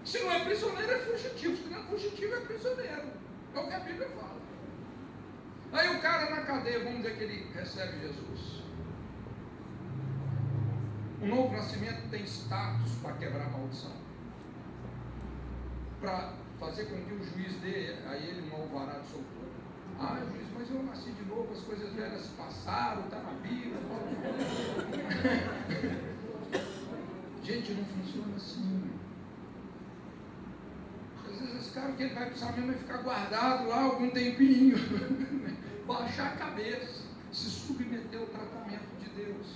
Se não é prisioneiro, é fugitivo, se não é fugitivo, é prisioneiro. É o que a Bíblia fala. Aí o cara na cadeia, vamos dizer que ele recebe Jesus. O novo nascimento tem status para quebrar a maldição, para fazer com que o juiz dê a ele um alvará de soltura. Ah, juiz, mas eu nasci de novo, as coisas velhas passaram, está na Bíblia. Gente, não funciona assim. Às vezes esse cara, o que ele vai precisar mesmo é ficar guardado lá algum tempinho, baixar a cabeça, se submeter ao tratamento de Deus.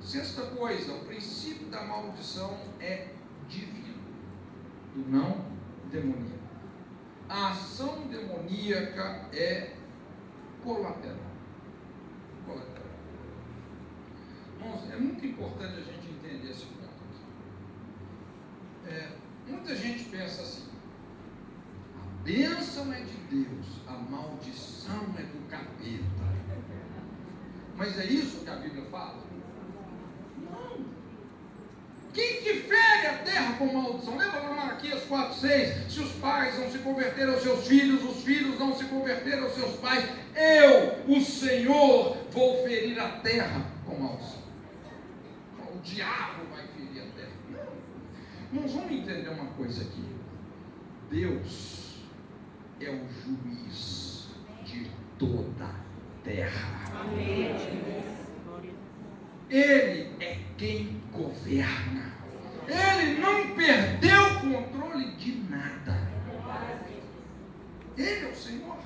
Sexta coisa, o princípio da maldição é divino e não demoníaco. A ação demoníaca é colateral. Irmãos, é muito importante a gente entender esse ponto aqui. Muita gente pensa assim: a bênção é de Deus, a maldição é do capeta. Mas é isso que a Bíblia fala? Não. Quem que fere a terra com maldição? Lembra lá Malaquias 4:6? Se os pais não se converterem aos seus filhos, os filhos não se converterem aos seus pais, eu, o Senhor, vou ferir a terra com maldição. O diabo vai ferir a terra. Não. Nós vamos entender uma coisa aqui. Deus é o juiz de toda a terra. Amém. Ele é quem governa. Ele não perdeu o controle de nada. Ele é o Senhor.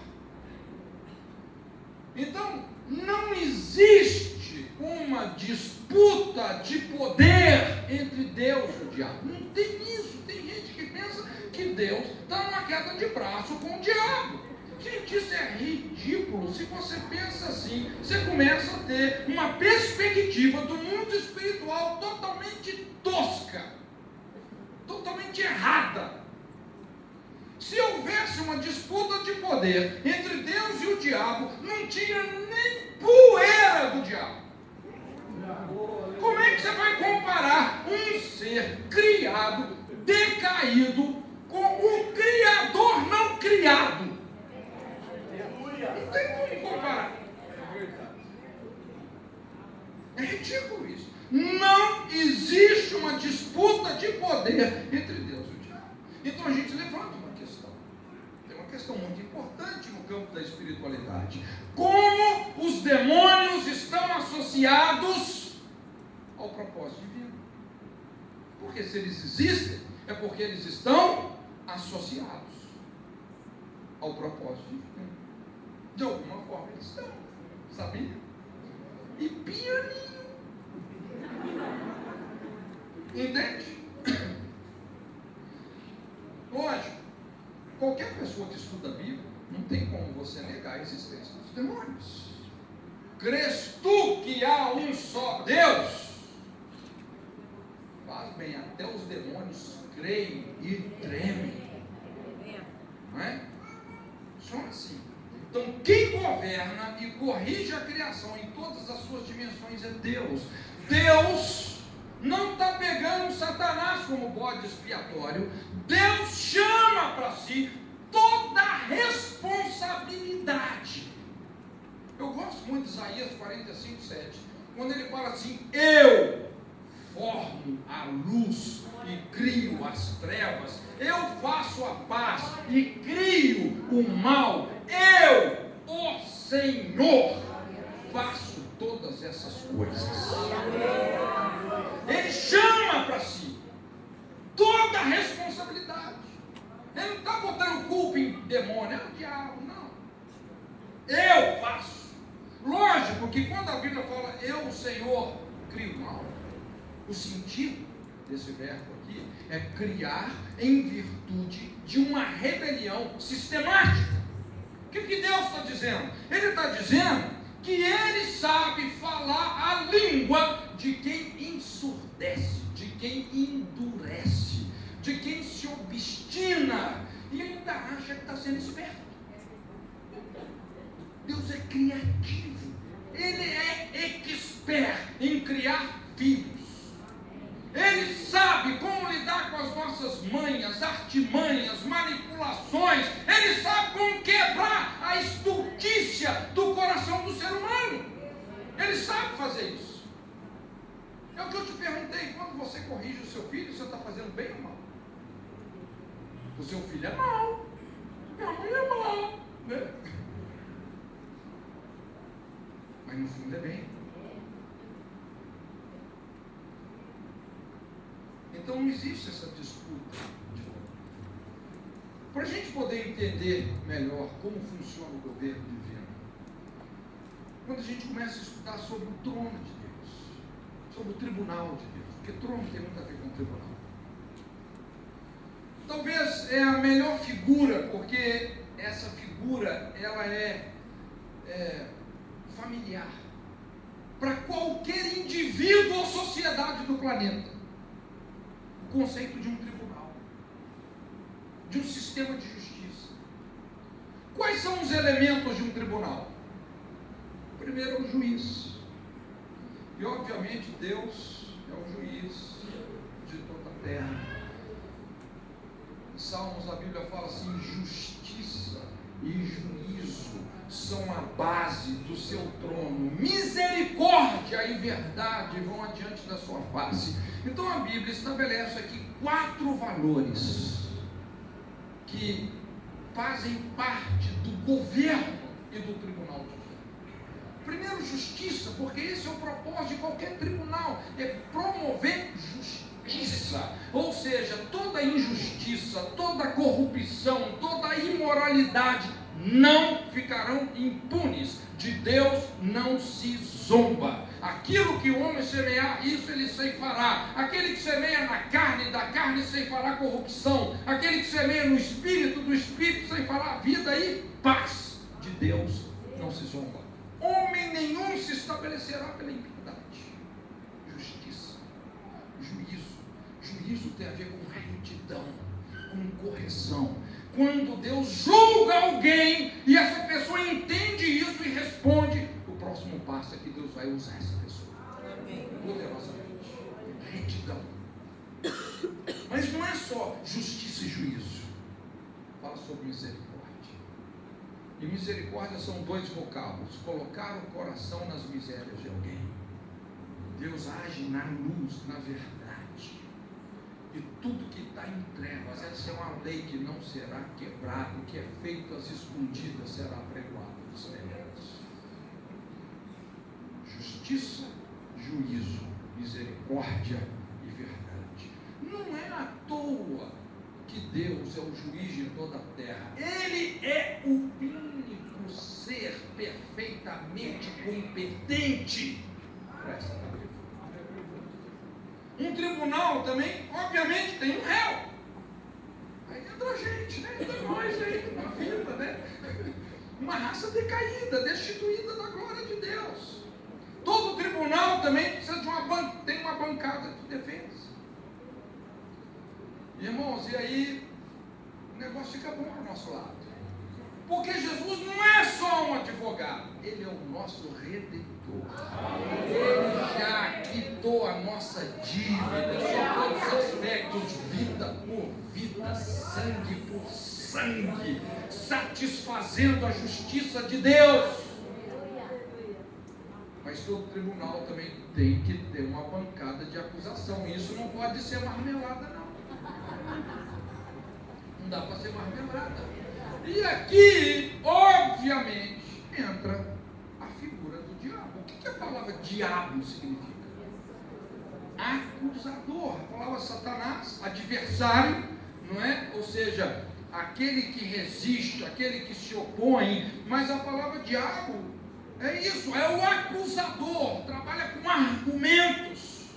Então, não existe uma disputa de poder entre Deus e o diabo. Não tem isso. Tem gente que pensa que Deus está numa queda de braço com o diabo. Gente, isso é ridículo. Se você pensa assim, você começa a ter uma perspectiva do mundo espiritual totalmente tosca, totalmente errada. Se houvesse uma disputa de poder entre Deus e o diabo, não tinha nem poeira do diabo. Como é que você vai comparar um ser criado, decaído, com o Criador não criado? Não tem como comparar. É ridículo isso. Não existe uma disputa de poder entre Deus e o diabo. Então a gente levanta uma questão. Tem uma questão muito importante no campo da espiritualidade. Como os demônios estão associados ao propósito divino? Porque se eles existem, é porque eles estão associados ao propósito divino. De alguma forma eles estão, sabia? E pianinho. Entende? Lógico, qualquer pessoa que estuda a Bíblia Não tem como você negar a existência dos demônios. Crês tu que há um só Deus? Faz bem, até os demônios creem e tremem. Não é? Só assim. Então quem governa e corrige a criação em todas as suas dimensões é Deus. Deus não está pegando Satanás como bode expiatório. Deus chama para si toda a responsabilidade. Eu gosto muito de Isaías 45:7, quando ele fala assim: eu formo a luz e crio as trevas, eu faço a paz e crio o mal, eu, o Senhor, faço todas essas coisas. Ele chama para si toda a responsabilidade. Ele não está botando culpa em demônio, é o diabo, não. Eu faço. Lógico que quando a Bíblia fala eu, o Senhor, crio o mal, o sentido desse verbo aqui é criar em virtude de uma rebelião sistemática. O que Deus está dizendo? Ele está dizendo que ele sabe falar a língua de quem ensurdece, de quem endurece, de quem se obstina e ainda acha que está sendo esperto. Deus é criativo, ele é expert em criar filhos. Ele sabe como lidar com as nossas manhas, artimanhas, manipulações. Ele sabe como quebrar a estultícia do coração do ser humano. Ele sabe fazer isso. É o que eu te perguntei: quando você corrige o seu filho, você está fazendo bem ou mal? O seu filho é mal, minha mãe é mal, né? Mas no fundo é bem. Então não existe essa disputa. Para a gente poder entender melhor como funciona o governo divino, quando a gente começa a estudar sobre o trono de Deus, sobre o tribunal de Deus, porque trono tem muito a ver com o tribunal. Talvez é a melhor figura, porque essa figura ela é familiar para qualquer indivíduo ou sociedade do planeta. O conceito de um tribunal, de um sistema de justiça. Quais são os elementos de um tribunal? Primeiro é o juiz. E obviamente Deus é o juiz de toda a terra. Em Salmos a Bíblia fala assim: justiça e juízo são a base do seu trono, misericórdia e verdade vão adiante da sua face. Então a Bíblia estabelece aqui 4 valores que fazem parte do governo e do tribunal divino. Primeiro, justiça, porque esse é o propósito de qualquer tribunal, é promover justiça, ou seja, toda injustiça, toda corrupção, toda imoralidade não ficarão impunes. De Deus não se zomba. Aquilo que o homem semear, isso ele ceifará. Aquele que semeia na carne, da carne ceifará corrupção. Aquele que semeia no espírito, do espírito ceifará vida e paz. De Deus não se zomba. Homem nenhum se estabelecerá pela impiedade. Justiça, juízo. Juízo tem a ver com retidão, com correção. Quando Deus julga alguém e essa pessoa entende isso e responde, o próximo passo é que Deus vai usar essa pessoa poderosamente. Retidão. Mas não é só justiça e juízo. Fala sobre misericórdia. E misericórdia são 2 vocábulos: colocar o coração nas misérias de alguém. Deus age na luz, na verdade. E tudo que está em trevas, essa é uma lei que não será quebrada, o que é feito às escondidas será apregoado dos elementos. Justiça, juízo, misericórdia e verdade. Não é à toa que Deus é o juiz de toda a terra. Ele é o único ser perfeitamente competente para essa tarefa. Um tribunal também, obviamente, tem um réu. Aí entra a gente, né? Entra nós aí na fila, né? uma raça decaída, destituída da glória de Deus. Todo tribunal também precisa tem uma bancada de defesa. Irmãos, e aí o negócio fica bom ao nosso lado. Porque Jesus não é só um advogado, Ele é o nosso redentor. Ele já quitou a nossa dívida, sob todos os aspectos, vida por vida, sangue por sangue, satisfazendo a justiça de Deus. Mas todo tribunal também tem que ter uma bancada de acusação. Isso não pode ser marmelada, não. Não dá para ser marmelada. E aqui, obviamente, entra a figura do diabo. O que a palavra diabo significa? Acusador. A palavra Satanás, adversário, não é? Ou seja, aquele que resiste, aquele que se opõe. Mas a palavra diabo é isso, é o acusador, trabalha com argumentos.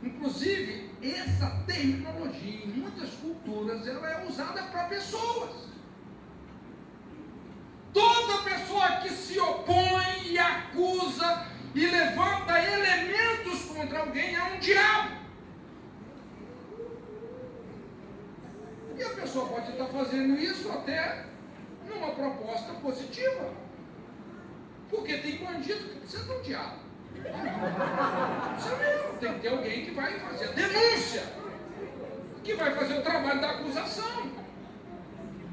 Inclusive, essa terminologia, em muitas culturas, ela é usada para pessoas. Toda pessoa que se opõe e acusa e levanta elementos contra alguém é um diabo. E a pessoa pode estar fazendo isso até numa proposta positiva. Porque tem bandido que precisa de um diabo. Isso mesmo, tem que ter alguém que vai fazer a denúncia, que vai fazer o trabalho da acusação.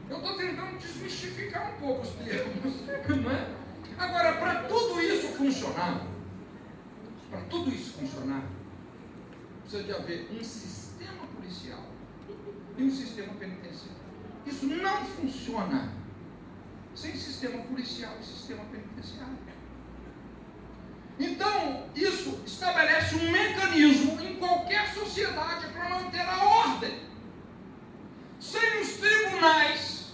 Eu estou tentando desmistificar um pouco os termos, não é? Agora, para tudo isso funcionar, precisa de haver um sistema policial e um sistema penitenciário. Isso não funciona sem sistema policial e sistema penitenciário. Então, isso estabelece um mecanismo em qualquer sociedade para manter a ordem. Sem os tribunais,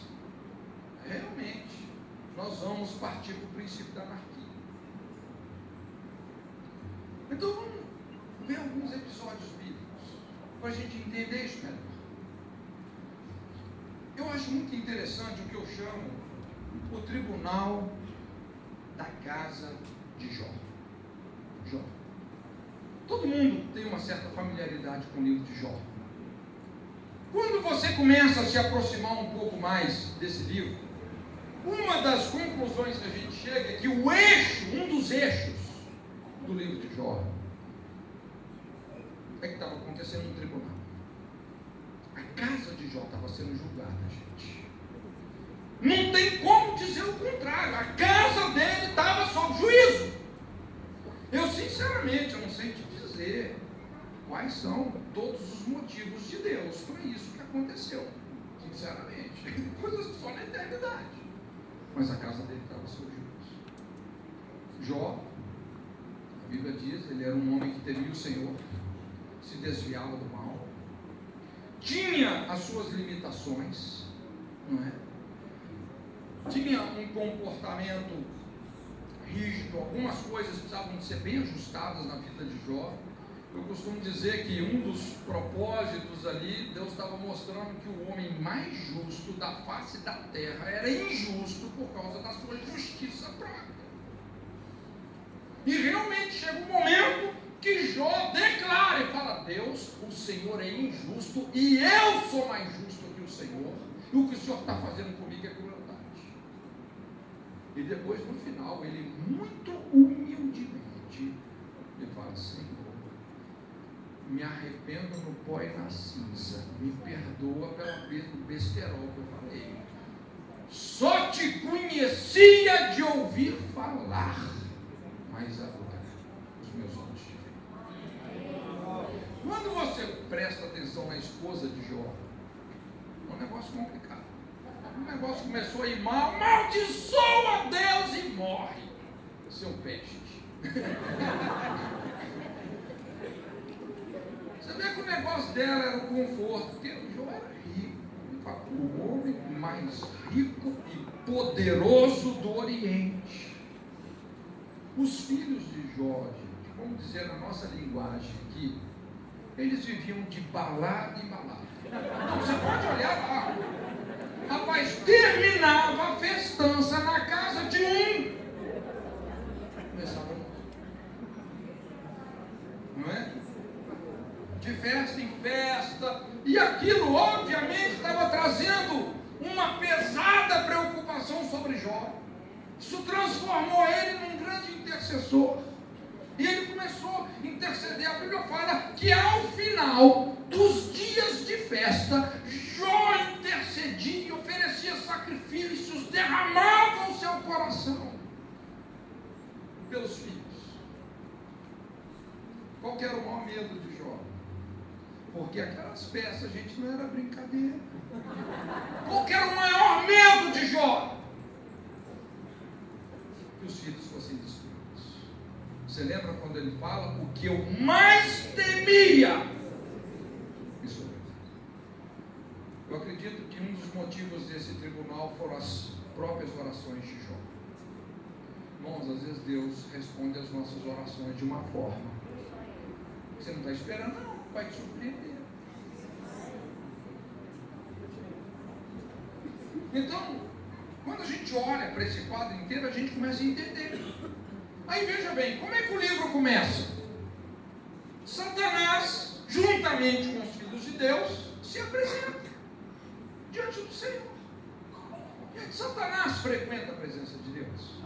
realmente, nós vamos partir para o princípio da anarquia. Então, vamos ver alguns episódios bíblicos, para a gente entender isso melhor. Eu acho muito interessante o que eu chamo o tribunal da casa de Jó. Todo mundo tem uma certa familiaridade com o livro de Jó. Quando você começa a se aproximar um pouco mais desse livro, uma das conclusões que a gente chega é que um dos eixos do livro de Jó é que estava acontecendo no tribunal. A casa de Jó estava sendo julgada, gente. Não tem como dizer o contrário. A casa dele estava sob juízo. Eu, sinceramente, não sei te dizer quais são todos os motivos de Deus para isso que aconteceu. Sinceramente. Coisas só na eternidade. Mas a casa dele estava sob juízo. Jó, a Bíblia diz, ele era um homem que temia o Senhor, se desviava do mal, tinha as suas limitações, não é? Tinha um comportamento rígido, algumas coisas precisavam de ser bem ajustadas na vida de Jó. Eu costumo dizer que um dos propósitos ali, Deus estava mostrando que o homem mais justo da face da terra era injusto por causa da sua justiça própria. E realmente chega um momento que Jó declara e fala: Deus, o Senhor é injusto e eu sou mais justo que o Senhor, e o que o Senhor está fazendo comigo é crueldade. E depois, no final, ele muito humildemente ele fala: Senhor, me arrependo no pó e na cinza, me perdoa pelo besterol que eu falei. Só te conhecia de ouvir falar, mas agora os meus olhos te veem. Quando você presta atenção na esposa de Jó, é um negócio complicado. O negócio começou a ir mal, amaldiçoa Deus e morre, seu peste. Você vê que o negócio dela era o conforto, porque o Jó era rico, o homem mais rico e poderoso do Oriente. Os filhos de Jó, gente, vamos dizer na nossa linguagem aqui, eles viviam de balada em balada. Então você pode olhar lá, rapaz, terminava a festança na casa de festa em festa, e aquilo obviamente estava trazendo uma pesada preocupação sobre Jó. Isso transformou ele num grande intercessor, e ele começou a interceder. A Bíblia fala que ao final dos dias de festa, Jó intercedia e oferecia sacrifícios, derramava o seu coração pelos filhos. Qual que era o maior medo de Jó? Porque aquelas festas, gente, não era brincadeira. Qual que era o maior medo de Jó? Que os filhos fossem destruídos. Você lembra quando ele fala: o que eu mais temia? Isso mesmo. Eu acredito que um dos motivos desse tribunal foram as próprias orações de Jó. Irmãos, às vezes Deus responde às nossas orações de uma forma que você não está esperando, não, vai te surpreender. Então, quando a gente olha para esse quadro inteiro, a gente começa a entender. Aí veja bem, como é que o livro começa? Satanás, juntamente com os filhos de Deus, se apresenta diante do Senhor. Gente, Satanás frequenta a presença de Deus?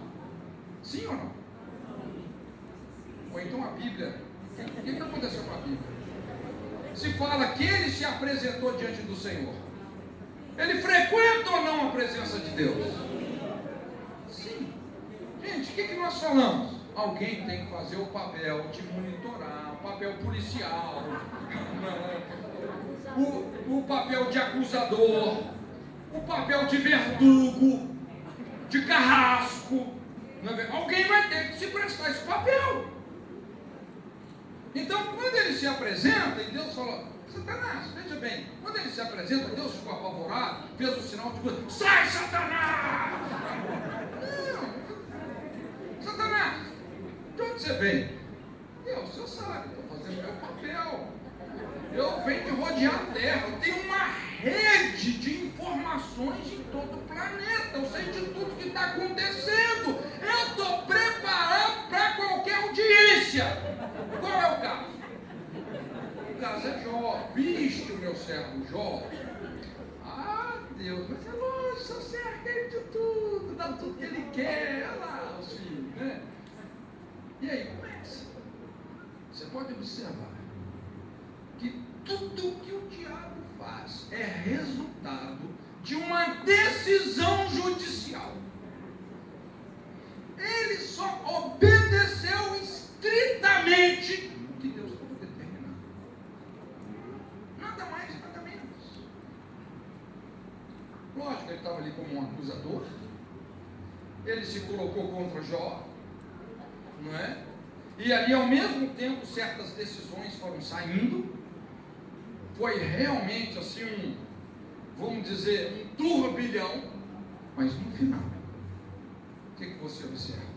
Sim ou não? Ou então a Bíblia, o que aconteceu com a Bíblia? Se fala que ele se apresentou diante do Senhor. Ele frequenta ou não a presença de Deus? Sim. Gente, o que nós falamos? Alguém tem que fazer o papel de monitorar, o papel policial, o papel de acusador, o papel de verdugo, de carrasco. Alguém vai ter que se prestar esse papel. Então, quando ele se apresenta, e Deus fala: Satanás, veja bem, quando ele se apresenta, Deus ficou apavorado, fez o sinal de: sai, Satanás! Não, Satanás, de onde você vem? Deus, você sabe, estou fazendo meu papel. Eu venho de rodear a terra, eu tenho uma rede de informações em todo o planeta, eu sei de tudo que está acontecendo, eu estou preparado para qualquer audiência. Qual é o caso? O caso é Jó. Viste o meu servo Jó? Ah, Deus, mas é lógico, só cerca ele de tudo, dá tudo que ele quer. Olha lá os filhos, né? E aí, começa. Você pode observar que tudo que o diabo faz é resultado de uma decisão judicial. Ele só obedeceu estritamente o que Deus estava determinando. Nada mais, nada menos. Lógico, ele estava ali como um acusador. Ele se colocou contra Jó, não é? E ali, ao mesmo tempo, certas decisões foram saindo. Foi realmente assim vamos dizer, um turbilhão, mas no final, o que você observa?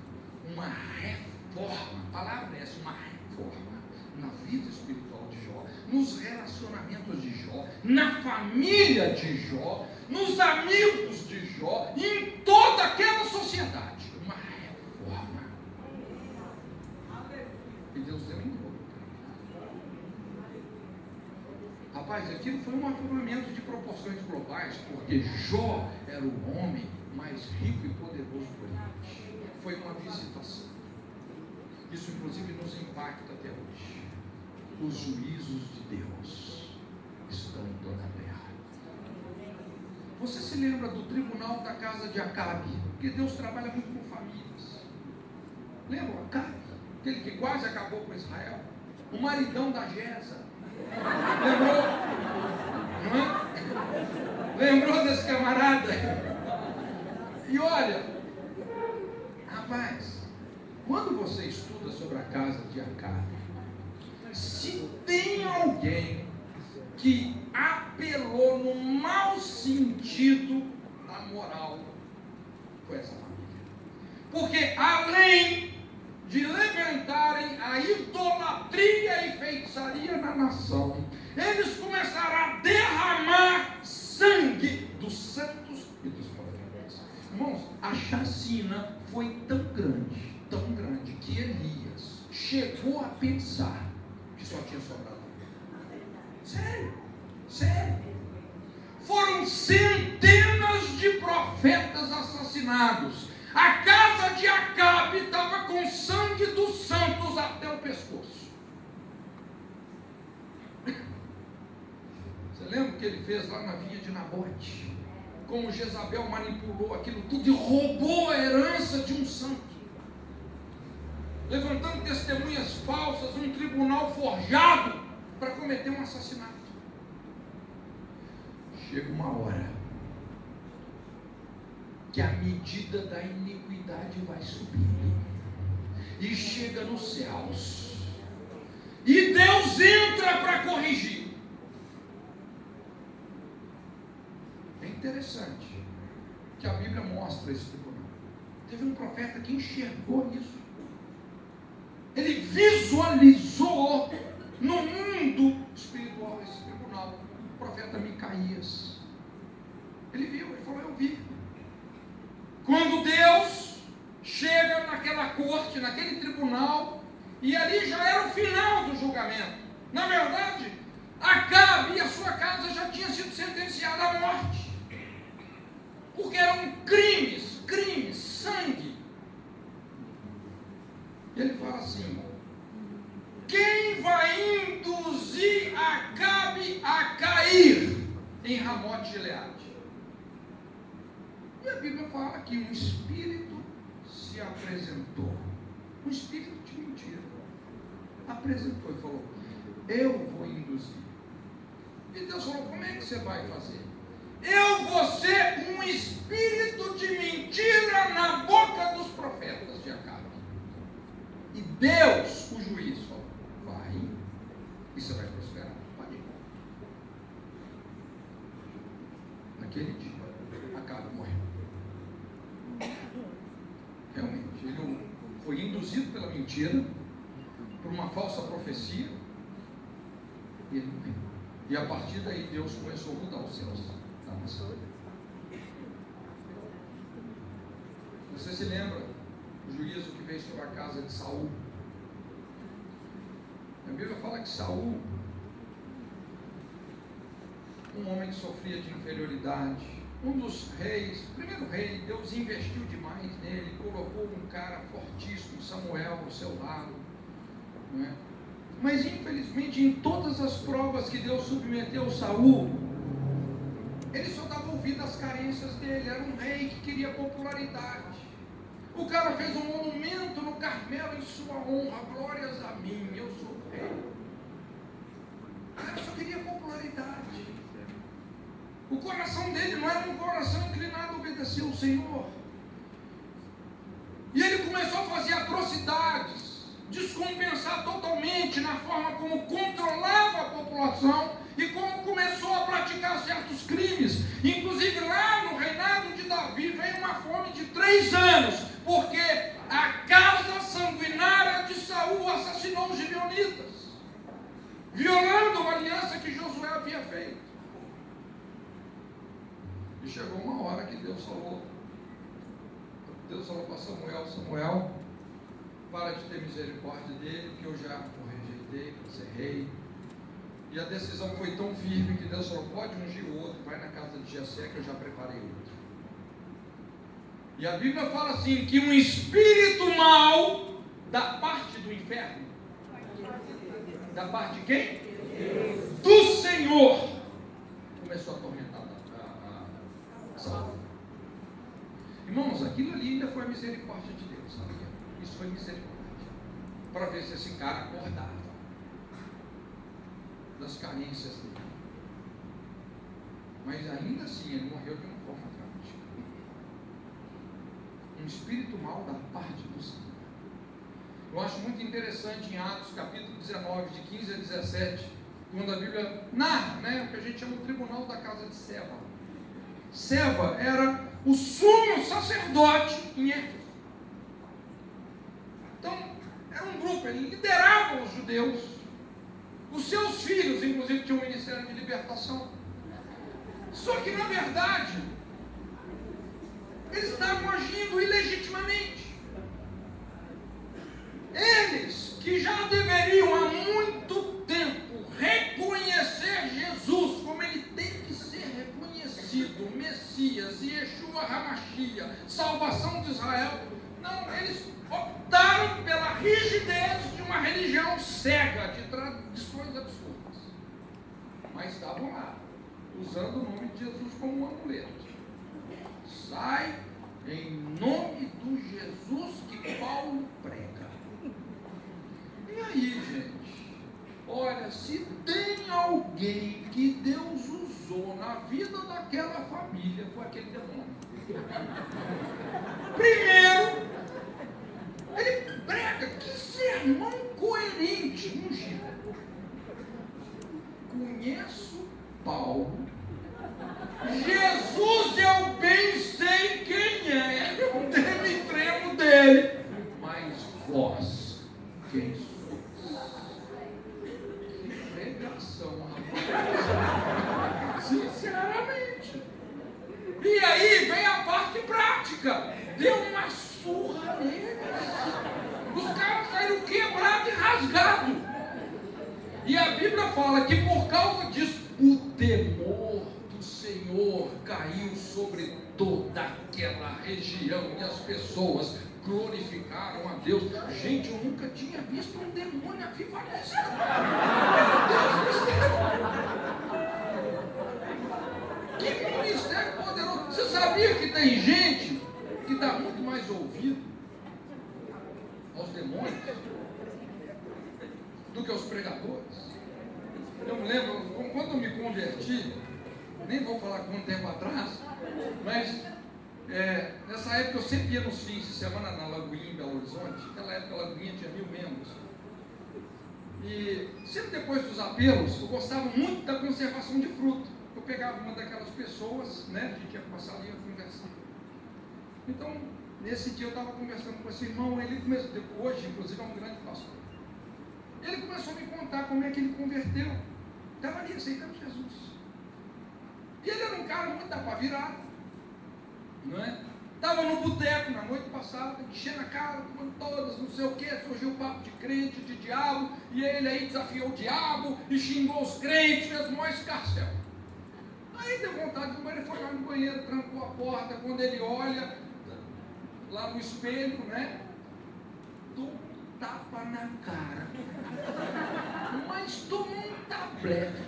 Uma reforma, a palavra é essa, uma reforma na vida espiritual de Jó, nos relacionamentos de Jó, na família de Jó, nos amigos de Jó, e em toda aquela sociedade. Uma reforma. E Deus deu em dobro. Rapaz, aquilo foi um avivamento de proporções globais, porque Jó era o homem mais rico e poderoso do Oriente. Foi uma visitação. Isso inclusive nos impacta até hoje. Os juízos de Deus estão em toda a terra. Você se lembra do tribunal da casa de Acabe? Porque Deus trabalha muito com famílias. Lembra Acabe? Aquele que quase acabou com Israel? O maridão da Jeza. Lembrou? Não é? Lembrou desse camarada? E olha, rapaz, quando você estuda sobre a casa de Acabe, se tem alguém que apelou no mau sentido da moral, foi essa família. Porque além de levantarem a idolatria e feitiçaria na nação, eles começaram a derramar sangue dos santos e dos profetas. Irmãos, a chacina foi tão grande, que Elias chegou a pensar que só tinha sobrado. Sério, sério. Foram centenas de profetas assassinados. A casa de Acabe estava com sangue dos santos até o pescoço. Você lembra o que ele fez lá na vinha de Nabote? Como Jezabel manipulou aquilo tudo e roubou a herança de um santo, levantando testemunhas falsas, um tribunal forjado para cometer um assassinato. Chega uma hora que a medida da iniquidade vai subindo e chega nos céus, e Deus entra para corrigir. É interessante que a Bíblia mostra esse tribunal. Teve um profeta que enxergou isso. Ele visualizou no mundo espiritual esse tribunal. O profeta Micaías. Ele viu, ele falou: eu vi. Quando Deus chega naquela corte, naquele tribunal, e ali já era o final do julgamento. Na verdade, Acabe e a sua casa já tinham sido sentenciados à morte, porque eram crimes, sangue. E ele fala assim: quem vai induzir Acabe a cair em Ramote Gileade? E a Bíblia fala que um espírito se apresentou, um espírito de mentira, apresentou e falou: eu vou induzir. E Deus falou: como é que você vai fazer? Eu vou ser um espírito de mentira na boca dos profetas de Acabe. E Deus, o juiz, falou: vai, e você vai prosperar. Pode ir. Naquele dia, Acabe morreu. Realmente, ele foi induzido pela mentira, por uma falsa profecia, e ele morreu. E a partir daí Deus começou a mudar os céus da nação. Você se lembra o juízo que veio sobre a casa de Saul? A Bíblia fala que Saul, um homem que sofria de inferioridade, um dos reis, primeiro rei, Deus investiu demais nele, colocou um cara fortíssimo, Samuel, ao seu lado, não é? Mas infelizmente, em todas as provas que Deus submeteu Saul, ele só dava ouvido às carências dele. Era um rei que queria popularidade. O cara fez um monumento no Carmelo em sua honra: glórias a mim, eu sou o rei. O cara só queria popularidade. O coração dele não era um coração inclinado a obedecer ao Senhor. E ele começou a fazer atrocidades, descompensar totalmente na forma como controlava a população e como começou a praticar certos crimes. Inclusive lá no reinado de Davi veio uma fome de 3 anos, porque a casa sanguinária de Saul assassinou os gibeonitas, violando uma aliança que Josué havia feito. E chegou uma hora que Deus falou para Samuel: Samuel, para de ter misericórdia dele, que eu já o rejeitei para ser rei. E a decisão foi tão firme que Deus falou: pode ungir o outro, vai na casa de Jessé, que eu já preparei outro. E a Bíblia fala assim, que um espírito mau da parte do inferno, da parte de quem? Do Senhor, começou a atormentar Saul. Irmãos, aquilo ali ainda foi a misericórdia de Deus, sabia? Isso foi misericórdia, para ver se esse cara acordava das carências dele. Mas ainda assim ele morreu de uma forma trágica. Um espírito mau da parte do Senhor. Eu acho muito interessante em Atos capítulo 19, de 15 a 17, quando a Bíblia narra, o que a gente chama o tribunal da casa de Seva. Seva era o sumo sacerdote em Éfeso. Então, era um grupo, ele liderava os judeus. Os seus filhos, inclusive, tinham um ministério de libertação. Só que, na verdade, eles estavam agindo ilegitimamente. Eles, que já deveriam há muito tempo reconhecer Israel. Não, eles optaram pela rigidez de uma religião cega, de tradições absurdas. Mas estavam lá, usando o nome de Jesus como um amuleto. Sai em nome do Jesus que Paulo prega. E aí, gente? Olha, se tem alguém que Deus usou na vida daquela família, foi aquele demônio. Primeiro, ele prega, que sermão coerente, ungido. Conheço Paulo, Jesus eu bem sei quem é, eu me tremo dele, mas vós, quem sois? Que pregação, rapaz, sinceramente. E aí vem a parte prática, deu uma surra neles, os caras saíram quebrados e rasgados, e a Bíblia fala que por causa disso, o temor do Senhor caiu sobre toda aquela região e as pessoas glorificaram a Deus. Gente, eu nunca tinha visto um demônio avivalista. Que ministério poderoso. Você sabia que tem gente que dá muito mais ouvido aos demônios do que aos pregadores? Eu me lembro, quando eu me converti, nem vou falar quanto tempo atrás, mas nessa época eu sempre ia nos fins de semana na Lagoinha, em Belo Horizonte. Naquela época a Lagoinha tinha 1000 membros. E sempre depois dos apelos, eu gostava muito da conservação de fruto. Eu pegava uma daquelas pessoas, né, a gente ia passar ali e conversar. Então, nesse dia eu estava conversando com esse irmão, ele começou, hoje inclusive é um grande pastor. Ele começou a me contar como é que ele converteu. Estava ali aceitando Jesus. E ele era um cara muito da pá virada, não é? Estava no boteco na noite passada, enchendo a cara, tomando todas, não sei o que, surgiu o papo de crente, de diabo, e ele aí desafiou o diabo, e xingou os crentes, fez maior escarcel. Aí deu vontade de ele foi lá no banheiro, trancou a porta, quando ele olha lá no espelho, né? Tapa na cara, mas tomou um tablete,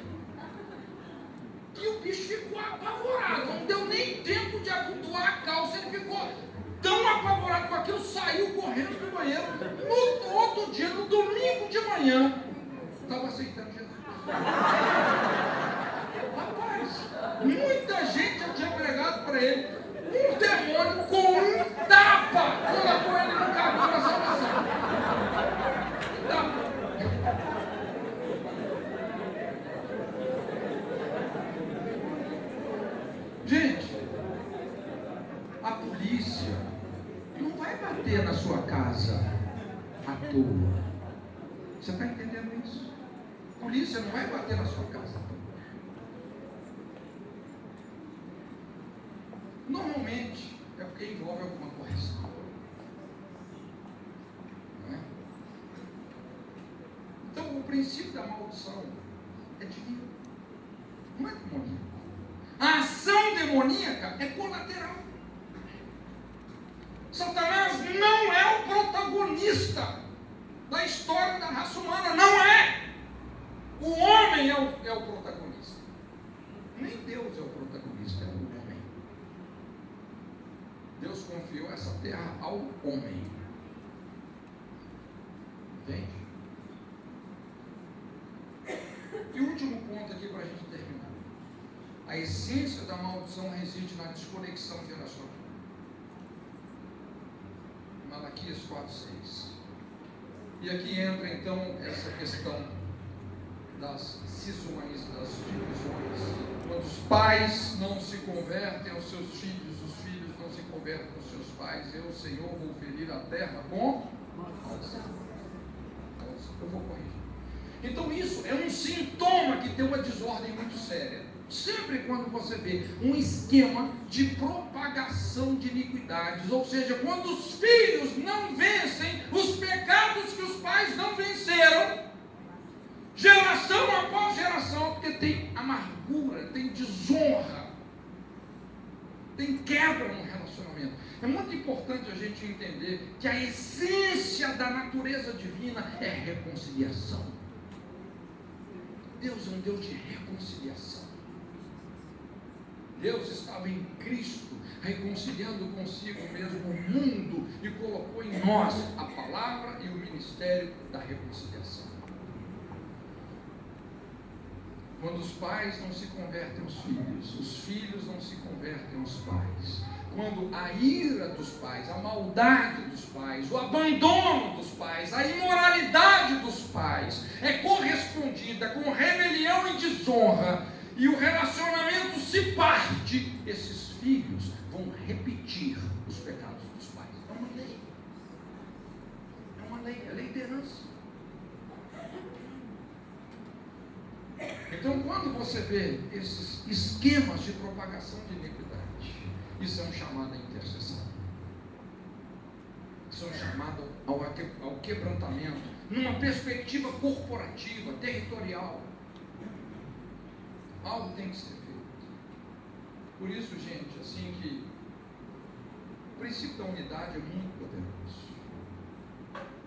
e o bicho ficou apavorado, não deu nem tempo de abotoar a calça, ele ficou tão apavorado com aquilo, saiu correndo do banheiro. No outro dia, no domingo de manhã, estava aceitando Jesus. Rapaz, muita gente eu tinha pregado para ele, um demônio com um tapa colocou ele no caminho da salvação. Gente, a polícia não vai bater na sua casa à toa. Você está entendendo isso? A polícia não vai bater na sua casa à toa. Normalmente é porque envolve alguma correção. Não é? Então o princípio da maldição é divino, não é demoníaco. A ação demoníaca é colateral. Satanás não é o protagonista da história da raça humana, não é. O homem é o protagonista. Nem Deus é o protagonista, é o homem. Deus confiou essa terra ao homem. Entende? E o último ponto aqui para a gente terminar. A essência da maldição reside na desconexão geracional. Malaquias 4:6. E aqui entra então essa questão das cisões, das divisões. Quando os pais não se convertem aos seus filhos, os filhos não se convertem aos seus pais, eu, Senhor, vou ferir a terra com maldição. Eu vou corrigir. Então isso é um sintoma que tem uma desordem muito séria. Sempre quando você vê um esquema de propagação de iniquidades, ou seja, quando os filhos não vencem os pecados que os pais não venceram, geração após geração, porque tem amargura, tem desonra, tem quebra no relacionamento. É muito importante a gente entender que a essência da natureza divina é reconciliação. Deus é um Deus de reconciliação. Deus estava em Cristo, reconciliando consigo mesmo o mundo e colocou em nós a palavra e o ministério da reconciliação. Quando os pais não se convertem aos filhos, os filhos não se convertem aos pais. Quando a ira dos pais, a maldade dos pais, o abandono dos pais, a imoralidade dos pais é correspondida com rebelião e desonra, e o relacionamento se parte, esses filhos vão repetir os pecados dos pais. É uma lei. É uma lei, é lei da herança. Então, quando você vê esses esquemas de propagação de iniquidade, isso é um chamado à intercessão. Isso é um chamado ao quebrantamento, numa perspectiva corporativa, territorial. Algo tem que ser feito. Por isso, gente, assim que o princípio da unidade é muito poderoso.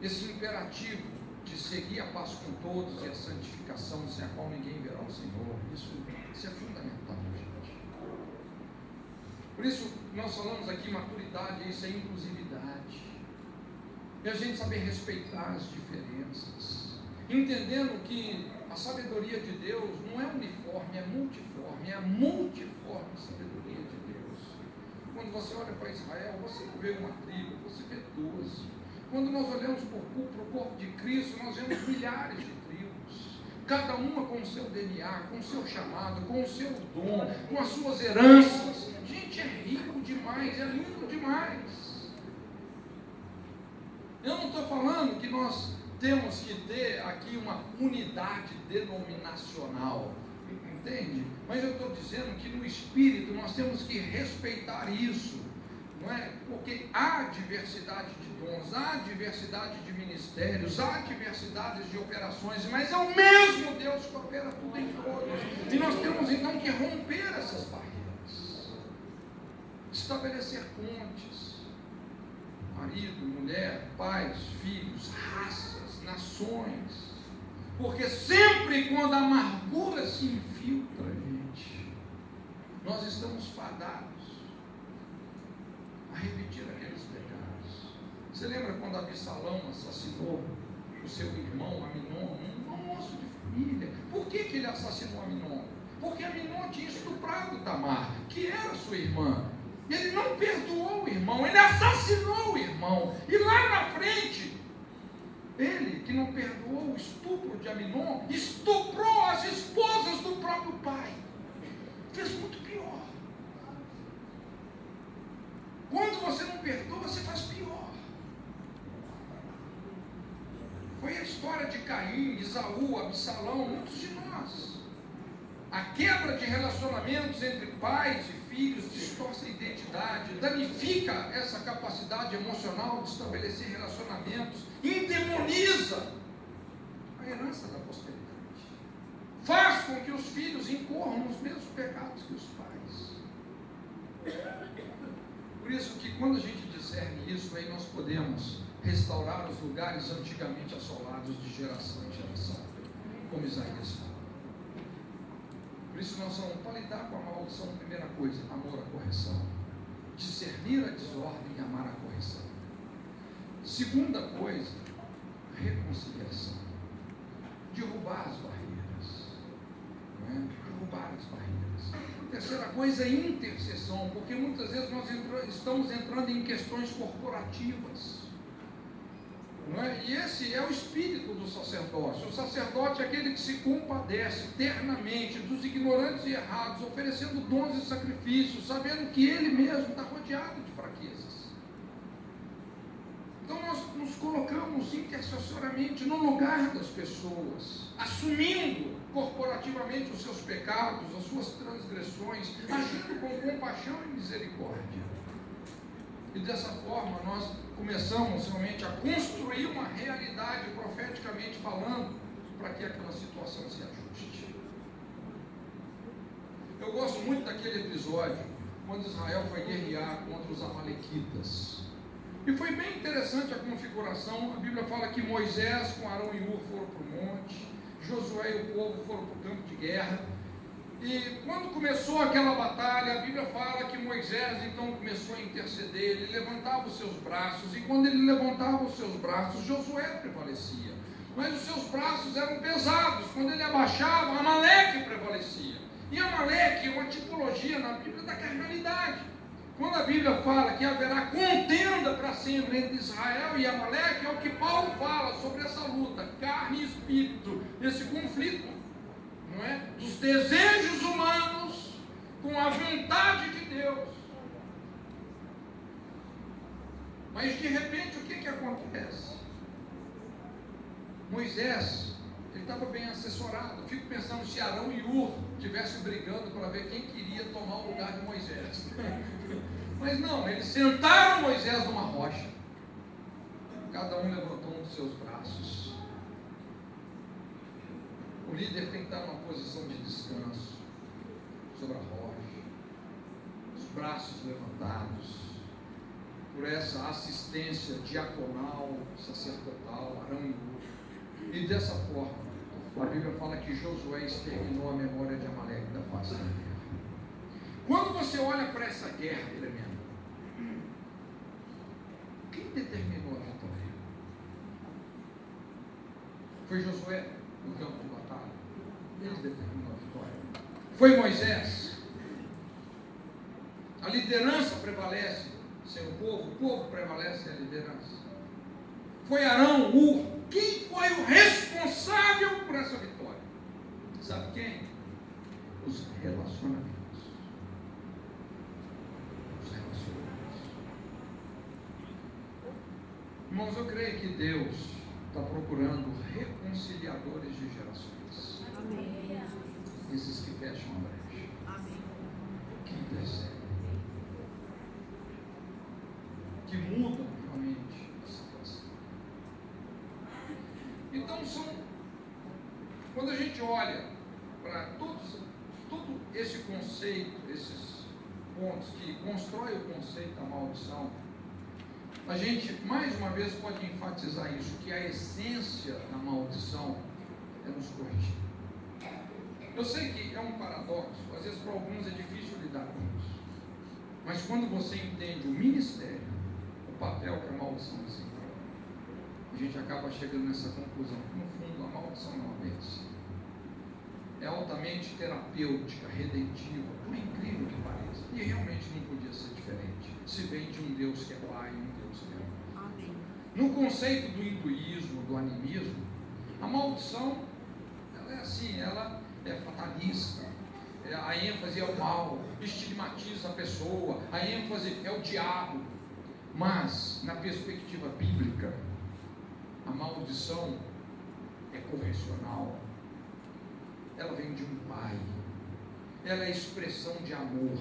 Esse imperativo de seguir a paz com todos e a santificação, sem a qual ninguém verá o Senhor, isso é fundamental, gente. Por isso, nós falamos aqui maturidade, isso é inclusividade. E a gente saber respeitar as diferenças, entendendo que a sabedoria de Deus não é uniforme, é multiforme, é a multiforme sabedoria de Deus. Quando você olha para Israel, você não vê uma tribo, você vê 12. Quando nós olhamos para o corpo de Cristo, nós vemos milhares de tribos, cada uma com o seu DNA, com o seu chamado, com o seu dom, com as suas heranças. Gente, é rico demais, é lindo demais. Eu não estou falando que nós temos que ter aqui uma unidade denominacional, entende? Mas eu estou dizendo que no Espírito nós temos que respeitar isso, não é? Porque há diversidade de dons, há diversidade de ministérios, há diversidades de operações, mas é o mesmo Deus que opera tudo em todos. E nós temos então que romper essas barreiras, estabelecer pontes, marido, mulher, pais, filhos, raças, nações, porque sempre quando a amargura se infiltra, gente, nós estamos fadados a repetir aqueles pecados. Você lembra quando Absalão assassinou o seu irmão Aminon, um moço de família? Por que ele assassinou Aminon? Porque Aminon tinha estuprado Tamar, que era sua irmã. Ele não perdoou o irmão, ele assassinou o irmão. E lá na frente, ele que não perdoou o estupro de Aminon, estuprou as esposas do próprio pai. Fez muito pior. Quando você não perdoa, você faz pior. Foi a história de Caim, Esaú, Absalão, muitos de nós. A quebra de relacionamentos entre pais e filhos distorce a identidade, danifica essa capacidade emocional de estabelecer relacionamentos, endemoniza a herança da posteridade. Faz com que os filhos incorram nos mesmos pecados que os pais. Por isso que quando a gente discerne isso, aí nós podemos restaurar os lugares antigamente assolados de geração em geração, como Isaías fala. Por isso nós vamos, para lidar com a maldição, primeira coisa, amor à correção. Discernir a desordem e amar a correção. Segunda coisa, reconciliação. Derrubar as barreiras. Não é? Derrubar as barreiras. Terceira coisa é intercessão, porque muitas vezes nós estamos entrando em questões corporativas. Não é? E esse é o espírito do sacerdócio. O sacerdote é aquele que se compadece ternamente dos ignorantes e errados, oferecendo dons e sacrifícios, sabendo que ele mesmo está rodeado de fraquezas. Então nós nos colocamos intercessoriamente no lugar das pessoas, assumindo corporativamente os seus pecados, as suas transgressões, agindo com compaixão e misericórdia. E dessa forma nós começamos realmente a construir uma realidade, profeticamente falando, para que aquela situação se ajuste. Eu gosto muito daquele episódio quando Israel foi guerrear contra os amalequitas. E foi bem interessante a configuração. A Bíblia fala que Moisés com Arão e Hur foram para o monte, Josué e o povo foram para o campo de guerra. E quando começou aquela batalha, a Bíblia fala que Moisés então começou a interceder, ele levantava os seus braços, e quando ele levantava os seus braços, Josué prevalecia. Mas os seus braços eram pesados, quando ele abaixava, Amaleque prevalecia. E Amaleque é uma tipologia na Bíblia da carnalidade. Quando a Bíblia fala que haverá contenda para sempre entre Israel e Amaleque, é o que Paulo fala sobre essa luta, carne e espírito, esse conflito, não é? Dos desejos humanos com a vontade de Deus. Mas de repente o que acontece? Moisés, ele estava bem assessorado. Eu fico pensando se Arão e Hur estivessem brigando para ver quem queria tomar o lugar de Moisés. Mas não, eles sentaram Moisés numa rocha. Cada um levantou um dos seus braços. O líder tem que estar numa posição de descanso sobre a rocha, os braços levantados, por essa assistência diaconal, sacerdotal, Arão e Hur. E dessa forma, a Bíblia fala que Josué exterminou a memória de Amaleque da face da terra. Quando você olha para essa guerra tremenda, quem determinou a vitória? Foi Josué no campo de batalha? Ele determinou a vitória. Foi Moisés? A liderança prevalece sem o povo prevalece sem a liderança. Foi Arão, Hur? Quem foi o responsável por essa vitória? Sabe quem? Os relacionamentos. Os relacionamentos. Irmãos, eu creio que Deus está procurando reconciliadores de gerações. Amém. Esses que fecham a brecha. Amém. Que intercedem. Que mudam realmente a situação. Então, quando a gente olha para todo esse conceito, esses pontos que constroem o conceito da maldição, a gente, mais uma vez, pode enfatizar isso, que a essência da maldição é nos corrigir. Eu sei que é um paradoxo, às vezes para alguns é difícil lidar com isso, mas quando você entende o ministério, o papel que a maldição desempenha, a gente acaba chegando nessa conclusão, que no fundo a maldição é uma bênção. É altamente terapêutica, redentiva, por incrível que pareça. E realmente não podia ser diferente, se vem de um Deus que é Pai e um Deus que é Amor. Amém. No conceito do hinduísmo, do animismo, a maldição, ela é assim, ela é fatalista. A ênfase é o mal, estigmatiza a pessoa, a ênfase é o diabo. Mas, na perspectiva bíblica, a maldição é correcional. Ela vem de um pai. Ela é expressão de amor.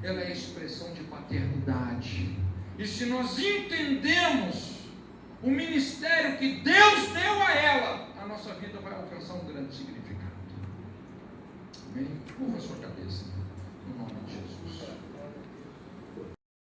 Ela é expressão de paternidade. E se nós entendemos o ministério que Deus deu a ela, a nossa vida vai alcançar um grande significado. Amém? Curva a sua cabeça, no nome de Jesus.